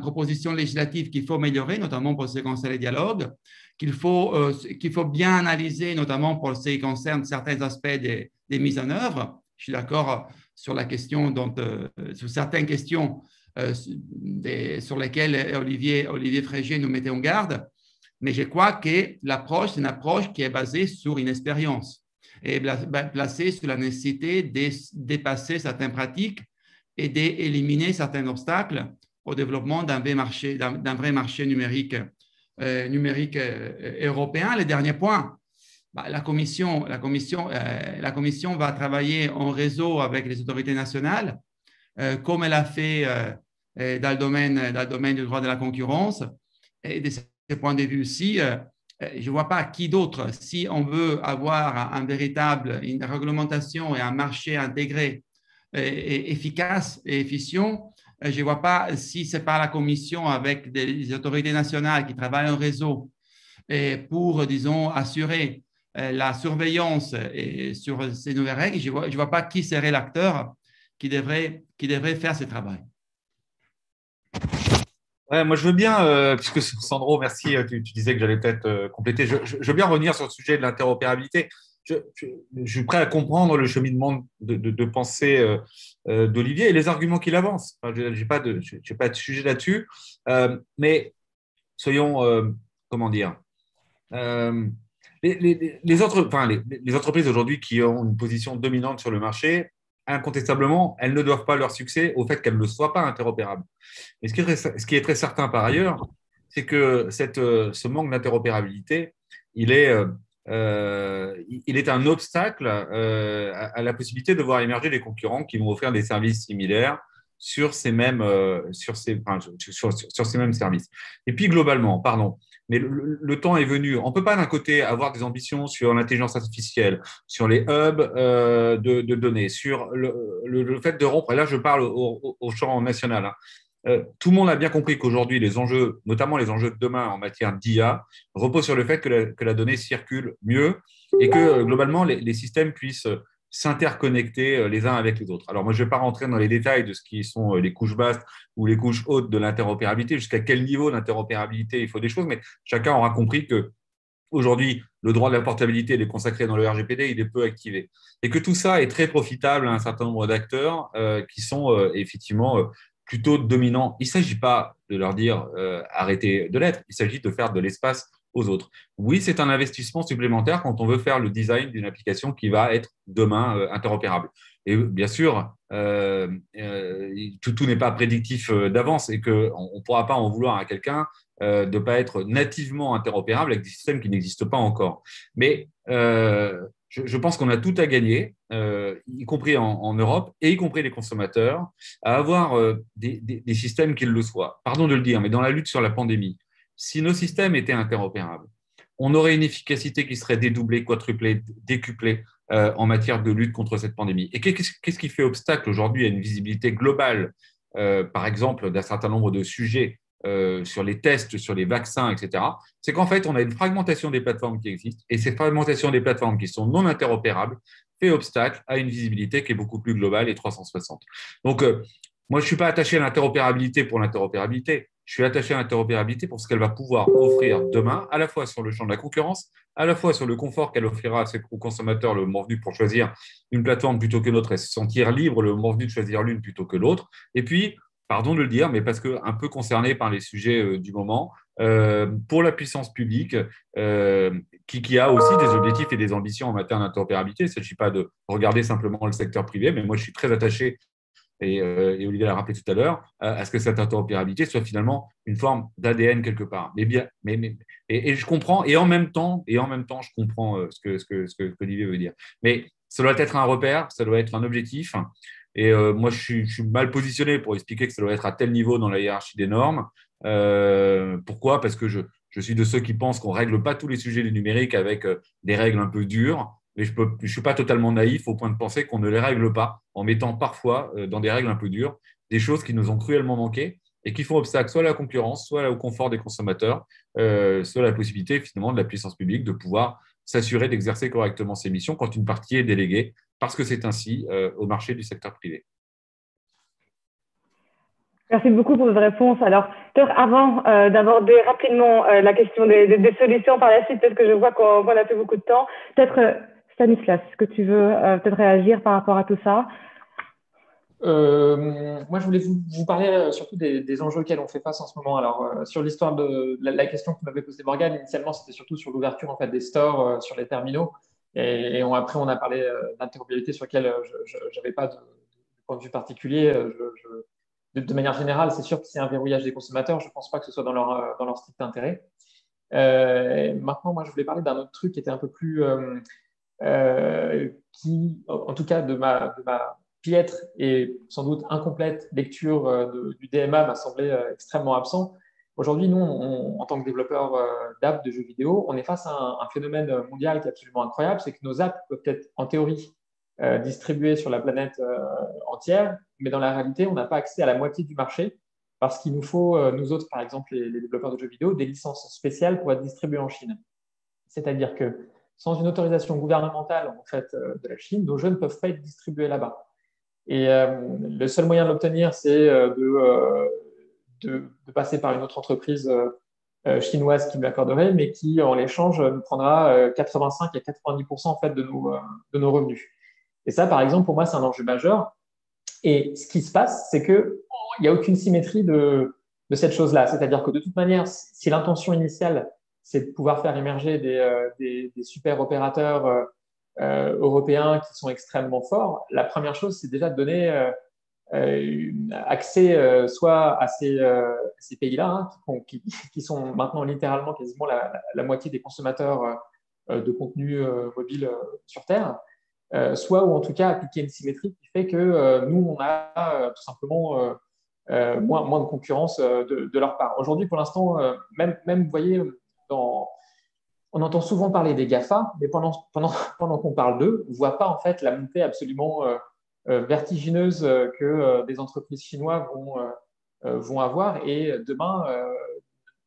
proposition législative qu'il faut améliorer, notamment pour ce qui concerne les dialogues, qu'il faut bien analyser, notamment pour ce qui concerne certains aspects des mises en œuvre. Je suis d'accord sur la question, sur certaines questions sur lesquelles Olivier Frégier nous mettait en garde. Mais je crois que l'approche, c'est une approche qui est basée sur une expérience et placée sur la nécessité de dépasser certaines pratiques et d'éliminer certains obstacles au développement d'un vrai marché numérique européen. Le dernier point, la Commission va travailler en réseau avec les autorités nationales, comme elle a fait dans le domaine du droit de la concurrence. Et de ce point de vue aussi, je ne vois pas qui d'autre, si on veut avoir une réglementation et un marché intégré et efficace et efficient, je ne vois pas si ce n'est pas la Commission avec des autorités nationales qui travaillent en réseau pour, disons, assurer la surveillance sur ces nouvelles règles. Je ne vois pas qui serait l'acteur qui devrait faire ce travail. Ouais, moi, je veux bien, puisque Sandro, merci, tu disais que j'allais peut-être compléter. Je veux bien revenir sur le sujet de l'interopérabilité. Je suis prêt à comprendre le cheminement de pensée d'Olivier et les arguments qu'il avance. Enfin, je n'ai pas de sujet là-dessus. Mais soyons, comment dire, les entreprises aujourd'hui qui ont une position dominante sur le marché, incontestablement, elles ne doivent pas leur succès au fait qu'elles ne soient pas interopérables. Mais ce qui est très certain par ailleurs, c'est que ce manque d'interopérabilité, il est un obstacle à la possibilité de voir émerger des concurrents qui vont offrir des services similaires sur ces mêmes services. Et puis globalement, Mais le temps est venu. On ne peut pas d'un côté avoir des ambitions sur l'intelligence artificielle, sur les hubs de données, sur le fait de rompre, et là je parle au champ national, hein. Tout le monde a bien compris qu'aujourd'hui, les enjeux, notamment les enjeux de demain en matière d'IA, reposent sur le fait que la donnée circule mieux et que globalement, les systèmes puissent s'interconnecter les uns avec les autres. Alors moi, je ne vais pas rentrer dans les détails de ce qui sont les couches basses ou les couches hautes de l'interopérabilité, jusqu'à quel niveau d'interopérabilité il faut des choses, mais chacun aura compris que aujourd'hui, le droit de la portabilité, il est consacré dans le RGPD, il est peu activé. Et que tout ça est très profitable à un certain nombre d'acteurs qui sont effectivement plutôt dominants. Il ne s'agit pas de leur dire arrêtez de l'être, il s'agit de faire de l'espace aux autres. Oui, c'est un investissement supplémentaire quand on veut faire le design d'une application qui va être demain interopérable. Et bien sûr, tout n'est pas prédictif d'avance et qu'on ne pourra pas en vouloir à quelqu'un de ne pas être nativement interopérable avec des systèmes qui n'existent pas encore. Mais je pense qu'on a tout à gagner, y compris en Europe, et y compris les consommateurs, à avoir des systèmes qui le soient. Pardon de le dire, mais dans la lutte sur la pandémie, si nos systèmes étaient interopérables, on aurait une efficacité qui serait dédoublée, quadruplée, décuplée en matière de lutte contre cette pandémie. Et qu'est-ce qui fait obstacle aujourd'hui à une visibilité globale, par exemple, d'un certain nombre de sujets sur les tests, sur les vaccins, etc., c'est qu'en fait, on a une fragmentation des plateformes qui existent et cette fragmentation des plateformes qui sont non interopérables fait obstacle à une visibilité qui est beaucoup plus globale et 360. Donc, moi, je ne suis pas attaché à l'interopérabilité pour l'interopérabilité. Je suis attaché à l'interopérabilité pour ce qu'elle va pouvoir offrir demain, à la fois sur le champ de la concurrence, à la fois sur le confort qu'elle offrira aux consommateurs le moment venu pour choisir une plateforme plutôt que l'autre et se sentir libre le moment venu de choisir l'une plutôt que l'autre. Et puis, pardon de le dire, mais parce que un peu concerné par les sujets du moment, pour la puissance publique, qui a aussi des objectifs et des ambitions en matière d'interopérabilité. Il ne s'agit pas de regarder simplement le secteur privé, mais moi, je suis très attaché, et Olivier l'a rappelé tout à l'heure, à ce que cette interopérabilité soit finalement une forme d'ADN quelque part. Et je comprends, et en même temps, je comprends ce que Olivier veut dire. Mais ça doit être un repère, ça doit être un objectif. Et moi, je suis mal positionné pour expliquer que ça doit être à tel niveau dans la hiérarchie des normes. Pourquoi ? Parce que je suis de ceux qui pensent qu'on ne règle pas tous les sujets du numérique avec des règles un peu dures, mais je ne suis pas totalement naïf au point de penser qu'on ne les règle pas en mettant parfois dans des règles un peu dures des choses qui nous ont cruellement manqué et qui font obstacle soit à la concurrence, soit au confort des consommateurs, soit à la possibilité finalement de la puissance publique de pouvoir s'assurer d'exercer correctement ses missions quand une partie est déléguée, parce que c'est ainsi au marché du secteur privé. Merci beaucoup pour votre réponse. Alors, peut-être avant d'aborder rapidement la question des solutions par la suite, peut-être que je vois qu'on a fait beaucoup de temps. Peut-être, Stanislas, est-ce que tu veux peut-être réagir par rapport à tout ça ? Moi, je voulais vous parler surtout des enjeux auxquels on fait face en ce moment. Alors, sur l'histoire de la question que m'avait posée Morgane, initialement, c'était surtout sur l'ouverture en fait, des stores sur les terminaux. Et après, on a parlé d'interopérabilité sur laquelle je n'avais pas de point de vue particulier. De manière générale, c'est sûr que c'est un verrouillage des consommateurs. Je ne pense pas que ce soit dans leur strict intérêt. Maintenant, moi, je voulais parler d'un autre truc qui était un peu plus… qui, en tout cas, de ma piètre et sans doute incomplète lecture du DMA m'a semblé extrêmement absent. Aujourd'hui, nous, en tant que développeurs d'apps de jeux vidéo, on est face à un phénomène mondial qui est absolument incroyable, c'est que nos apps peuvent être en théorie distribuées sur la planète entière, mais dans la réalité, on n'a pas accès à la moitié du marché parce qu'il nous faut, nous autres, par exemple, les développeurs de jeux vidéo, des licences spéciales pour être distribués en Chine. C'est-à-dire que sans une autorisation gouvernementale en fait, de la Chine, nos jeux ne peuvent pas être distribués là-bas. Et le seul moyen de l'obtenir, c'est de passer par une autre entreprise chinoise qui me l'accorderait, mais qui, en l'échange, nous prendra 85 à 90% en fait, de nos revenus. Et ça, par exemple, pour moi, c'est un enjeu majeur. Et ce qui se passe, c'est qu'il n'y a aucune symétrie de cette chose-là. C'est-à-dire que de toute manière, si l'intention initiale, c'est de pouvoir faire émerger des super opérateurs européens qui sont extrêmement forts, la première chose, c'est déjà de donner accès soit à ces pays-là, hein, qui sont maintenant littéralement quasiment la moitié des consommateurs de contenu mobile sur Terre, soit ou en tout cas appliquer une symétrie qui fait que nous, on a tout simplement moins de concurrence de leur part. Aujourd'hui, pour l'instant, même vous voyez, on entend souvent parler des GAFA, mais pendant qu'on parle d'eux, on ne voit pas en fait la montée absolument vertigineuse que des entreprises chinoises vont avoir. Et demain,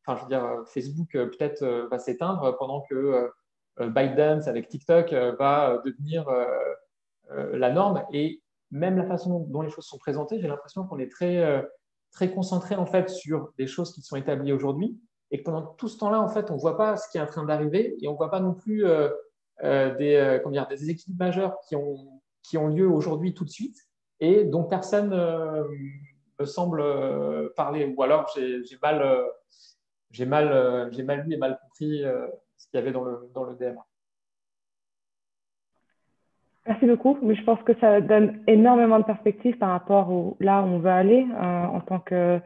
je veux dire, Facebook peut-être va s'éteindre pendant que ByteDance avec TikTok va devenir la norme. Et même la façon dont les choses sont présentées, j'ai l'impression qu'on est très concentré en fait sur des choses qui sont établies aujourd'hui. Et que pendant tout ce temps-là, en fait, on ne voit pas ce qui est en train d'arriver et on ne voit pas non plus des équilibres majeurs qui ont lieu aujourd'hui tout de suite et dont personne me semble parler. Ou alors j'ai mal lu et mal compris ce qu'il y avait dans le DMA. Merci beaucoup. Mais je pense que ça donne énormément de perspectives par rapport là où on veut aller en tant que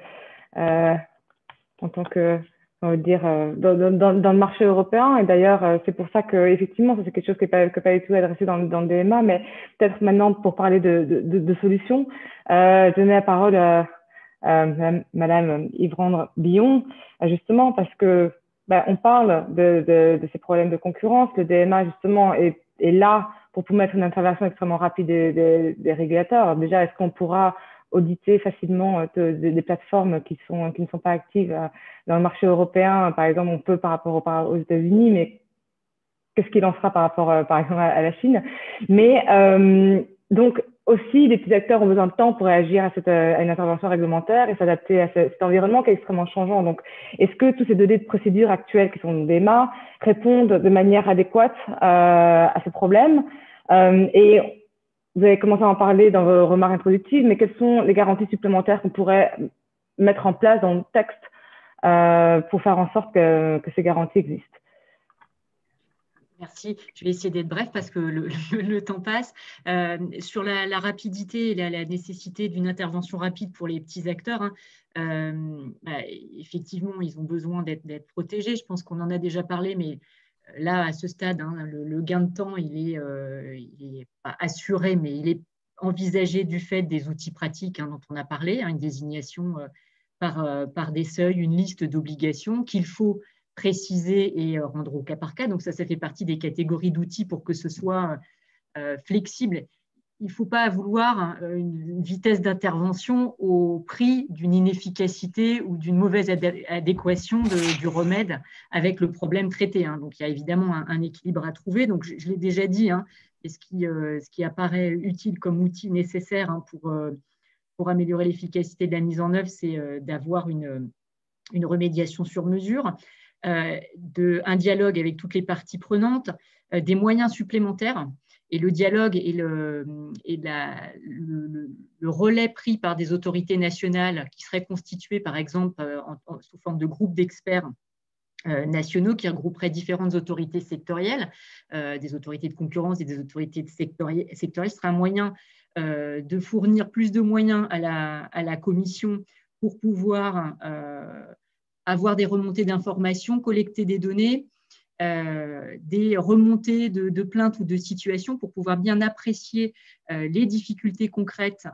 on va dire, dans le marché européen. Et d'ailleurs, c'est pour ça que effectivement, ça c'est quelque chose qui n'est pas du tout adressé dans le DMA, mais peut-être maintenant pour parler de solutions, donner la parole à Madame Yvrandre Billon, justement parce que on parle de ces problèmes de concurrence. Le DMA justement est là pour mettre une intervention extrêmement rapide des régulateurs. Alors déjà, est-ce qu'on pourra auditer facilement des plateformes qui ne sont pas actives dans le marché européen? Par exemple, on peut par rapport aux États-Unis, mais qu'est-ce qu'il en sera par rapport, par exemple, à la Chine? Mais donc aussi, les petits acteurs ont besoin de temps pour réagir à une intervention réglementaire et s'adapter à cet environnement qui est extrêmement changeant. Donc, est-ce que tous ces données de procédure actuelles qui sont dans le DMA répondent de manière adéquate à ce problème? Et vous avez commencé à en parler dans vos remarques introductives, mais quelles sont les garanties supplémentaires qu'on pourrait mettre en place dans le texte pour faire en sorte que ces garanties existent? Merci. Je vais essayer d'être bref parce que le temps passe. Sur la rapidité et la nécessité d'une intervention rapide pour les petits acteurs, effectivement, ils ont besoin d'être protégés. Je pense qu'on en a déjà parlé, mais là, à ce stade, le gain de temps, il est pas assuré, mais il est envisagé du fait des outils pratiques dont on a parlé, une désignation par des seuils, une liste d'obligations qu'il faut préciser et rendre au cas par cas. Donc ça fait partie des catégories d'outils pour que ce soit flexible. Il ne faut pas vouloir une vitesse d'intervention au prix d'une inefficacité ou d'une mauvaise adéquation du remède avec le problème traité. Donc il y a évidemment un équilibre à trouver. Donc je l'ai déjà dit, et ce qui apparaît utile comme outil nécessaire pour améliorer l'efficacité de la mise en œuvre, c'est d'avoir une remédiation sur mesure. Un dialogue avec toutes les parties prenantes, des moyens supplémentaires et le dialogue et le relais pris par des autorités nationales qui seraient constituées par exemple sous forme de groupes d'experts nationaux qui regrouperaient différentes autorités sectorielles, des autorités de concurrence et des autorités sectorielles, serait un moyen de fournir plus de moyens à la commission pour pouvoir avoir des remontées d'informations, collecter des données, des remontées de plaintes ou de situations pour pouvoir bien apprécier les difficultés concrètes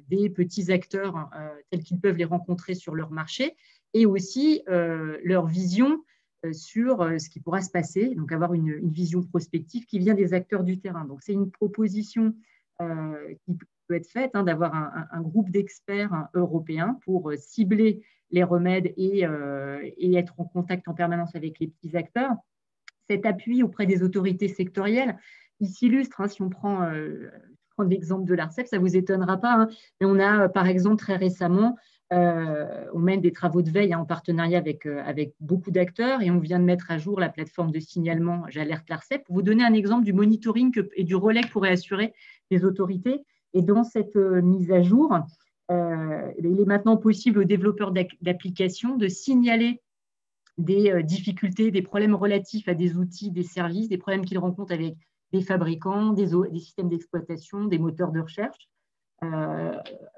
des petits acteurs tels qu'ils peuvent les rencontrer sur leur marché et aussi leur vision sur ce qui pourra se passer, donc avoir une vision prospective qui vient des acteurs du terrain. Donc c'est une proposition qui peut être faite d'avoir un groupe d'experts européens pour cibler les remèdes et être en contact en permanence avec les petits acteurs. Cet appui auprès des autorités sectorielles, il s'illustre, si on prend l'exemple de l'ARCEP, ça ne vous étonnera pas, mais on a par exemple très récemment, on mène des travaux de veille en partenariat avec beaucoup d'acteurs et on vient de mettre à jour la plateforme de signalement J'alerte l'ARCEP pour vous donner un exemple du monitoring et du relais que pourraient assurer les autorités. Et dans cette mise à jour, il est maintenant possible aux développeurs d'applications de signaler des difficultés, des problèmes relatifs à des outils, des services, des problèmes qu'ils rencontrent avec des fabricants, des systèmes d'exploitation, des moteurs de recherche,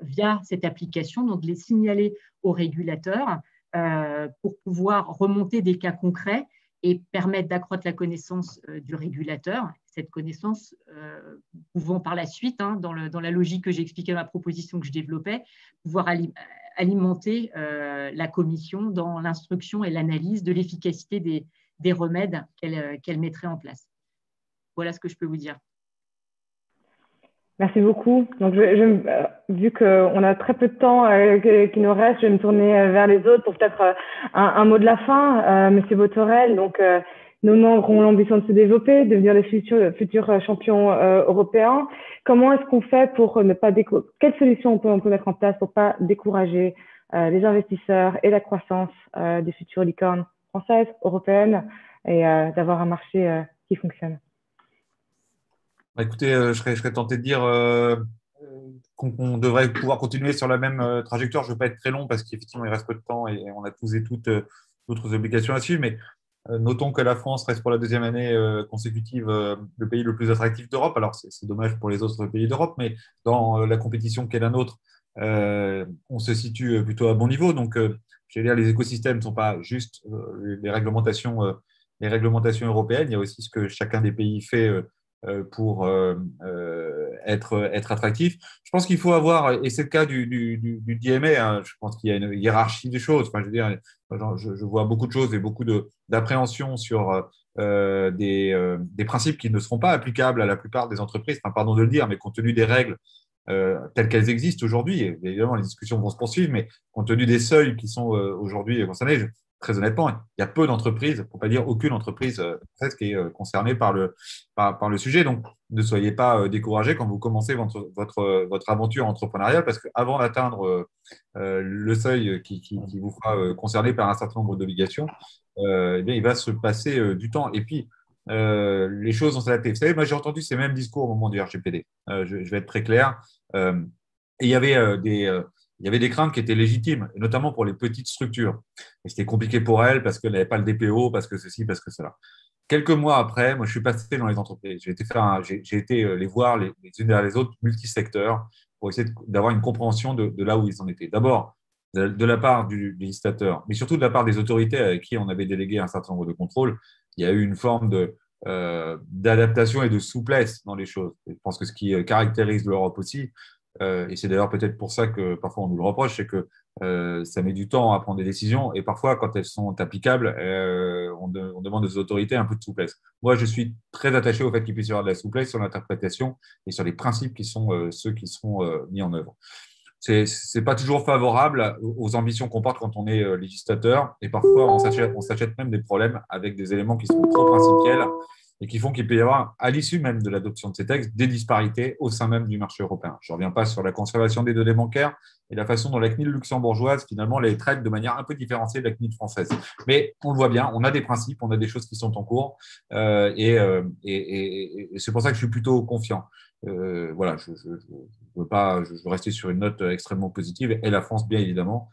via cette application, donc les signaler aux régulateurs pour pouvoir remonter des cas concrets et permettre d'accroître la connaissance du régulateur, cette connaissance pouvant par la suite, dans la logique que j'expliquais dans la proposition que je développais, pouvoir alimenter la commission dans l'instruction et l'analyse de l'efficacité des remèdes qu'elle mettrait en place. Voilà ce que je peux vous dire. Merci beaucoup. Donc, vu qu'on a très peu de temps qui nous reste, je vais me tourner vers les autres pour peut-être un mot de la fin. Monsieur Botorel, donc nos membres ont l'ambition de se développer, de devenir les futurs champions européens. Comment est-ce qu'on fait pour ne pas quelles solutions on peut mettre en place pour pas décourager les investisseurs et la croissance des futures licornes françaises, européennes et d'avoir un marché qui fonctionne? Écoutez, je serais tenté de dire qu'on devrait pouvoir continuer sur la même trajectoire. Je ne veux pas être très long parce qu'effectivement, il reste peu de temps et on a tous et toutes d'autres obligations à suivre. Mais notons que la France reste pour la deuxième année consécutive le pays le plus attractif d'Europe. Alors, c'est dommage pour les autres pays d'Europe, mais dans la compétition qui est la nôtre, on se situe plutôt à bon niveau. Donc, je veux dire, les écosystèmes ne sont pas juste les réglementations européennes. Il y a aussi ce que chacun des pays fait pour être attractif. Je pense qu'il faut avoir, et c'est le cas du DMA, hein, je pense qu'il y a une hiérarchie des choses. Enfin, je veux dire, je vois beaucoup de choses et beaucoup d'appréhension sur des principes qui ne seront pas applicables à la plupart des entreprises. Enfin, pardon de le dire, mais compte tenu des règles telles qu'elles existent aujourd'hui, évidemment, les discussions vont se poursuivre, mais compte tenu des seuils qui sont aujourd'hui concernés, très honnêtement, il y a peu d'entreprises, pour ne pas dire aucune entreprise qui est concernée par le sujet. Donc, ne soyez pas découragés quand vous commencez votre aventure entrepreneuriale, parce qu'avant d'atteindre le seuil qui vous fera concerner par un certain nombre d'obligations, eh bien, il va se passer du temps. Et puis, les choses vont s'adapter. Vous savez, moi, j'ai entendu ces mêmes discours au moment du RGPD. Je vais être très clair. Et il y avait des craintes qui étaient légitimes, et notamment pour les petites structures. Et c'était compliqué pour elles parce qu'elles n'avaient pas le DPO, parce que ceci, parce que cela. Quelques mois après, moi, je suis passé dans les entreprises. J'ai été les voir les unes derrière les autres, multisecteurs, pour essayer d'avoir une compréhension de là où ils en étaient. D'abord, de la part du législateur, mais surtout de la part des autorités avec qui on avait délégué un certain nombre de contrôles. Il y a eu une forme d'adaptation et de souplesse dans les choses. Et je pense que ce qui caractérise l'Europe aussi, et c'est d'ailleurs peut-être pour ça que parfois on nous le reproche, c'est que ça met du temps à prendre des décisions et parfois quand elles sont applicables, on demande aux autorités un peu de souplesse. Moi, je suis très attaché au fait qu'il puisse y avoir de la souplesse sur l'interprétation et sur les principes qui sont ceux qui seront mis en œuvre. C'est pas toujours favorable aux ambitions qu'on porte quand on est législateur et parfois on s'achète même des problèmes avec des éléments qui sont trop principiels et qui font qu'il peut y avoir, à l'issue même de l'adoption de ces textes, des disparités au sein même du marché européen. Je ne reviens pas sur la conservation des données bancaires et la façon dont la CNIL luxembourgeoise, finalement, les traite de manière un peu différenciée de la CNIL française. Mais on le voit bien, on a des principes, on a des choses qui sont en cours et c'est pour ça que je suis plutôt confiant. Voilà, je veux rester sur une note extrêmement positive et la France, bien évidemment,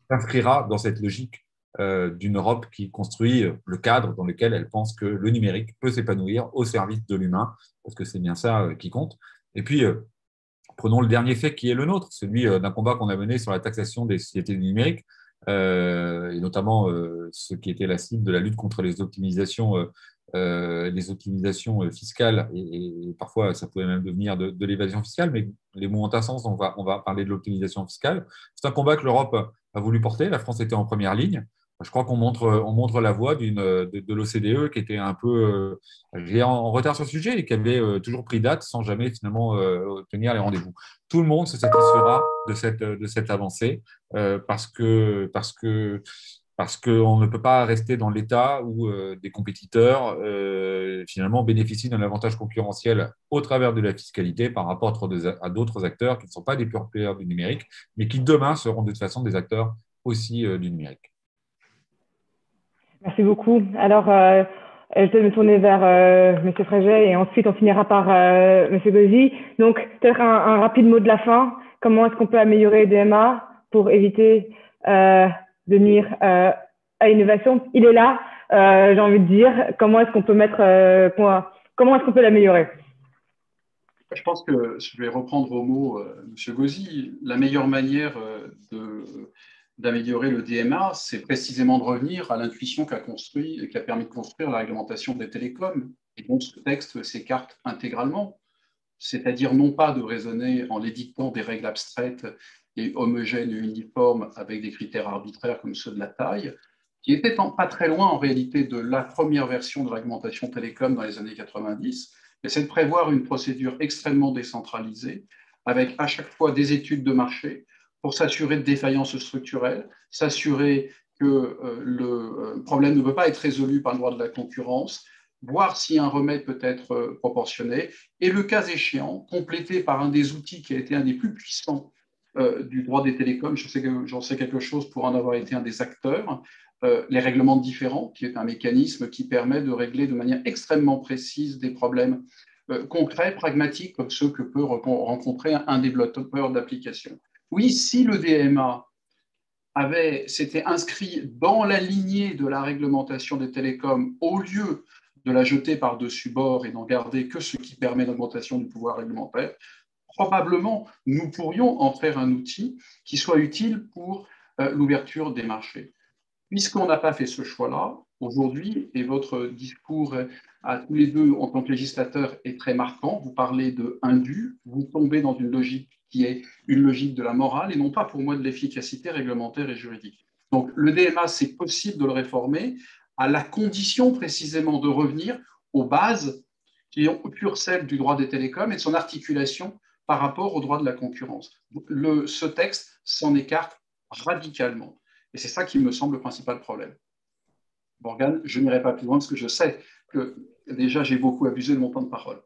s'inscrira dans cette logique d'une Europe qui construit le cadre dans lequel elle pense que le numérique peut s'épanouir au service de l'humain, parce que c'est bien ça qui compte. Et puis, prenons le dernier fait qui est le nôtre, celui d'un combat qu'on a mené sur la taxation des sociétés du numérique, et notamment ce qui était la cible de la lutte contre les optimisations fiscales, et parfois ça pouvait même devenir de l'évasion fiscale, mais les mots ont un sens, on va parler de l'optimisation fiscale. C'est un combat que l'Europe a voulu porter, la France était en première ligne. Je crois qu'on montre la voie de l'OCDE qui était un peu en retard sur le sujet et qui avait toujours pris date sans jamais finalement tenir les rendez-vous. Tout le monde se satisfera de cette avancée parce qu'on ne peut pas rester dans l'état où des compétiteurs finalement bénéficient d'un avantage concurrentiel au travers de la fiscalité par rapport à d'autres acteurs qui ne sont pas des pure players du numérique, mais qui demain seront de toute façon des acteurs aussi du numérique. Merci beaucoup. Alors, je vais me tourner vers M. Fréget et ensuite on finira par M. Gauzy. Donc, peut-être un rapide mot de la fin. Comment est-ce qu'on peut améliorer DMA pour éviter de nuire à l'innovation? Il est là, j'ai envie de dire. Comment est-ce qu'on peut comment est-ce qu'on peut l'améliorer? Je pense que je vais reprendre au mot M. Gauzy. La meilleure manière d'améliorer le DMA, c'est précisément de revenir à l'intuition qui a permis de construire la réglementation des télécoms. Et donc, ce texte s'écarte intégralement, c'est-à-dire non pas de raisonner en édictant des règles abstraites et homogène et uniforme avec des critères arbitraires comme ceux de la taille, qui était pas très loin en réalité de la première version de la réglementation télécom dans les années 90, et c'est de prévoir une procédure extrêmement décentralisée avec à chaque fois des études de marché pour s'assurer de défaillances structurelles, s'assurer que le problème ne peut pas être résolu par le droit de la concurrence, voir si un remède peut être proportionné, et le cas échéant, complété par un des outils qui a été un des plus puissants du droit des télécoms, j'en sais quelque chose pour en avoir été un des acteurs, les règlements différents, qui est un mécanisme qui permet de régler de manière extrêmement précise des problèmes concrets, pragmatiques, comme ceux que peut rencontrer un développeur d'application. Oui, si le DMA s'était inscrit dans la lignée de la réglementation des télécoms au lieu de la jeter par-dessus bord et n'en garder que ce qui permet l'augmentation du pouvoir réglementaire, probablement nous pourrions en faire un outil qui soit utile pour l'ouverture des marchés. Puisqu'on n'a pas fait ce choix-là, aujourd'hui, et votre discours à tous les deux en tant que législateurs est très marquant, vous parlez de indu, vous tombez dans une logique qui est une logique de la morale et non pas pour moi de l'efficacité réglementaire et juridique. Donc le DMA, c'est possible de le réformer à la condition précisément de revenir aux bases qui ont pure celle du droit des télécoms et de son articulation par rapport au droit de la concurrence. Ce texte s'en écarte radicalement. Et c'est ça qui me semble le principal problème. Morgane, je n'irai pas plus loin parce que je sais que déjà j'ai beaucoup abusé de mon temps de parole.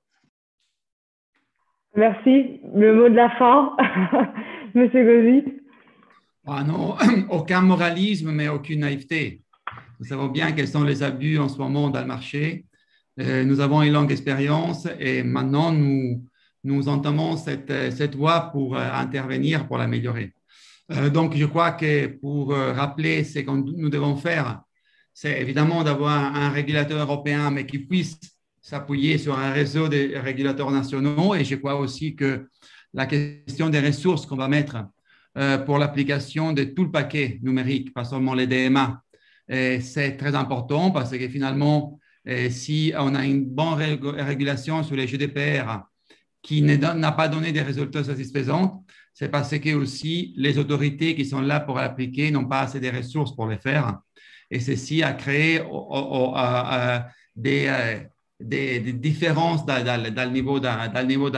Merci. Le mot de la fin, Monsieur Gauzy. Ah non, aucun moralisme, mais aucune naïveté. Nous savons bien quels sont les abus en ce moment dans le marché. Nous avons une longue expérience et maintenant nous entamons cette voie pour intervenir, pour l'améliorer. Donc, je crois que pour rappeler ce que nous devons faire, c'est évidemment d'avoir un régulateur européen, mais qui puisse s'appuyer sur un réseau de régulateurs nationaux. Et je crois aussi que la question des ressources qu'on va mettre pour l'application de tout le paquet numérique, pas seulement les DMA, c'est très important parce que finalement, si on a une bonne régulation sur les GDPR qui n'a pas donné des résultats satisfaisants, c'est parce que aussi les autorités qui sont là pour l'appliquer n'ont pas assez de ressources pour le faire. Et ceci a créé des différences dans le niveau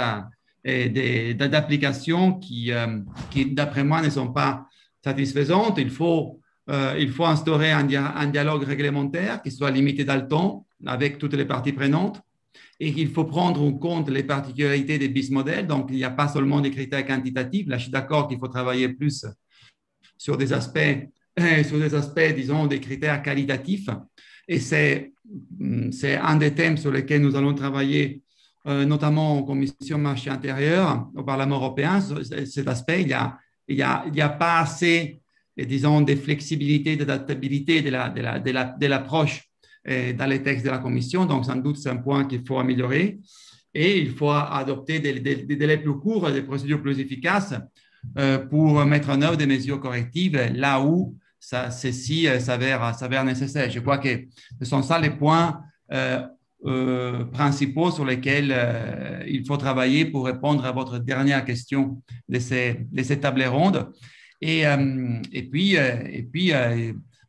d'application qui, d'après moi, ne sont pas satisfaisantes. Il faut instaurer un dialogue réglementaire qui soit limité dans le temps avec toutes les parties prenantes et qu'il faut prendre en compte les particularités des business models. Donc, il n'y a pas seulement des critères quantitatifs. Là, je suis d'accord qu'il faut travailler plus sur des aspects, disons, des critères qualitatifs. Et c'est un des thèmes sur lesquels nous allons travailler, notamment en commission marché intérieur au Parlement européen. Cet aspect, il y a pas assez, disons, de flexibilité, d'adaptabilité de l'approche dans les textes de la Commission. Donc, sans doute, c'est un point qu'il faut améliorer. Et il faut adopter des délais plus courts, des procédures plus efficaces pour mettre en œuvre des mesures correctives là où ceci s'avère nécessaire. Je crois que ce sont ça les points principaux sur lesquels il faut travailler pour répondre à votre dernière question de ces tables rondes. Et puis,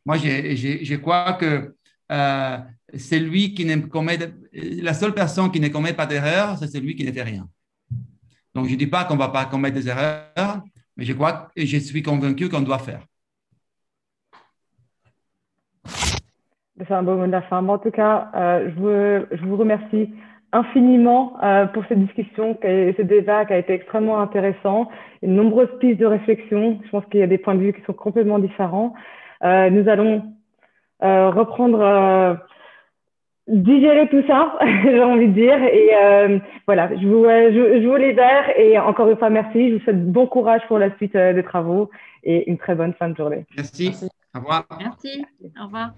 moi, je crois que celui qui ne commet, la seule personne qui ne commet pas d'erreur, c'est celui qui ne fait rien. Donc, je ne dis pas qu'on ne va pas commettre des erreurs, mais je crois et je suis convaincu qu'on doit faire. C'est un beau mot de la fin. En tout cas, je vous remercie infiniment pour cette discussion, ce débat qui a été extrêmement intéressant. Il y a de nombreuses pistes de réflexion. Je pense qu'il y a des points de vue qui sont complètement différents. Nous allons reprendre, digérer tout ça, j'ai envie de dire. Et voilà, je vous libère. Et encore une fois, merci. Je vous souhaite bon courage pour la suite des travaux et une très bonne fin de journée. Merci. Au revoir. Merci. Au revoir.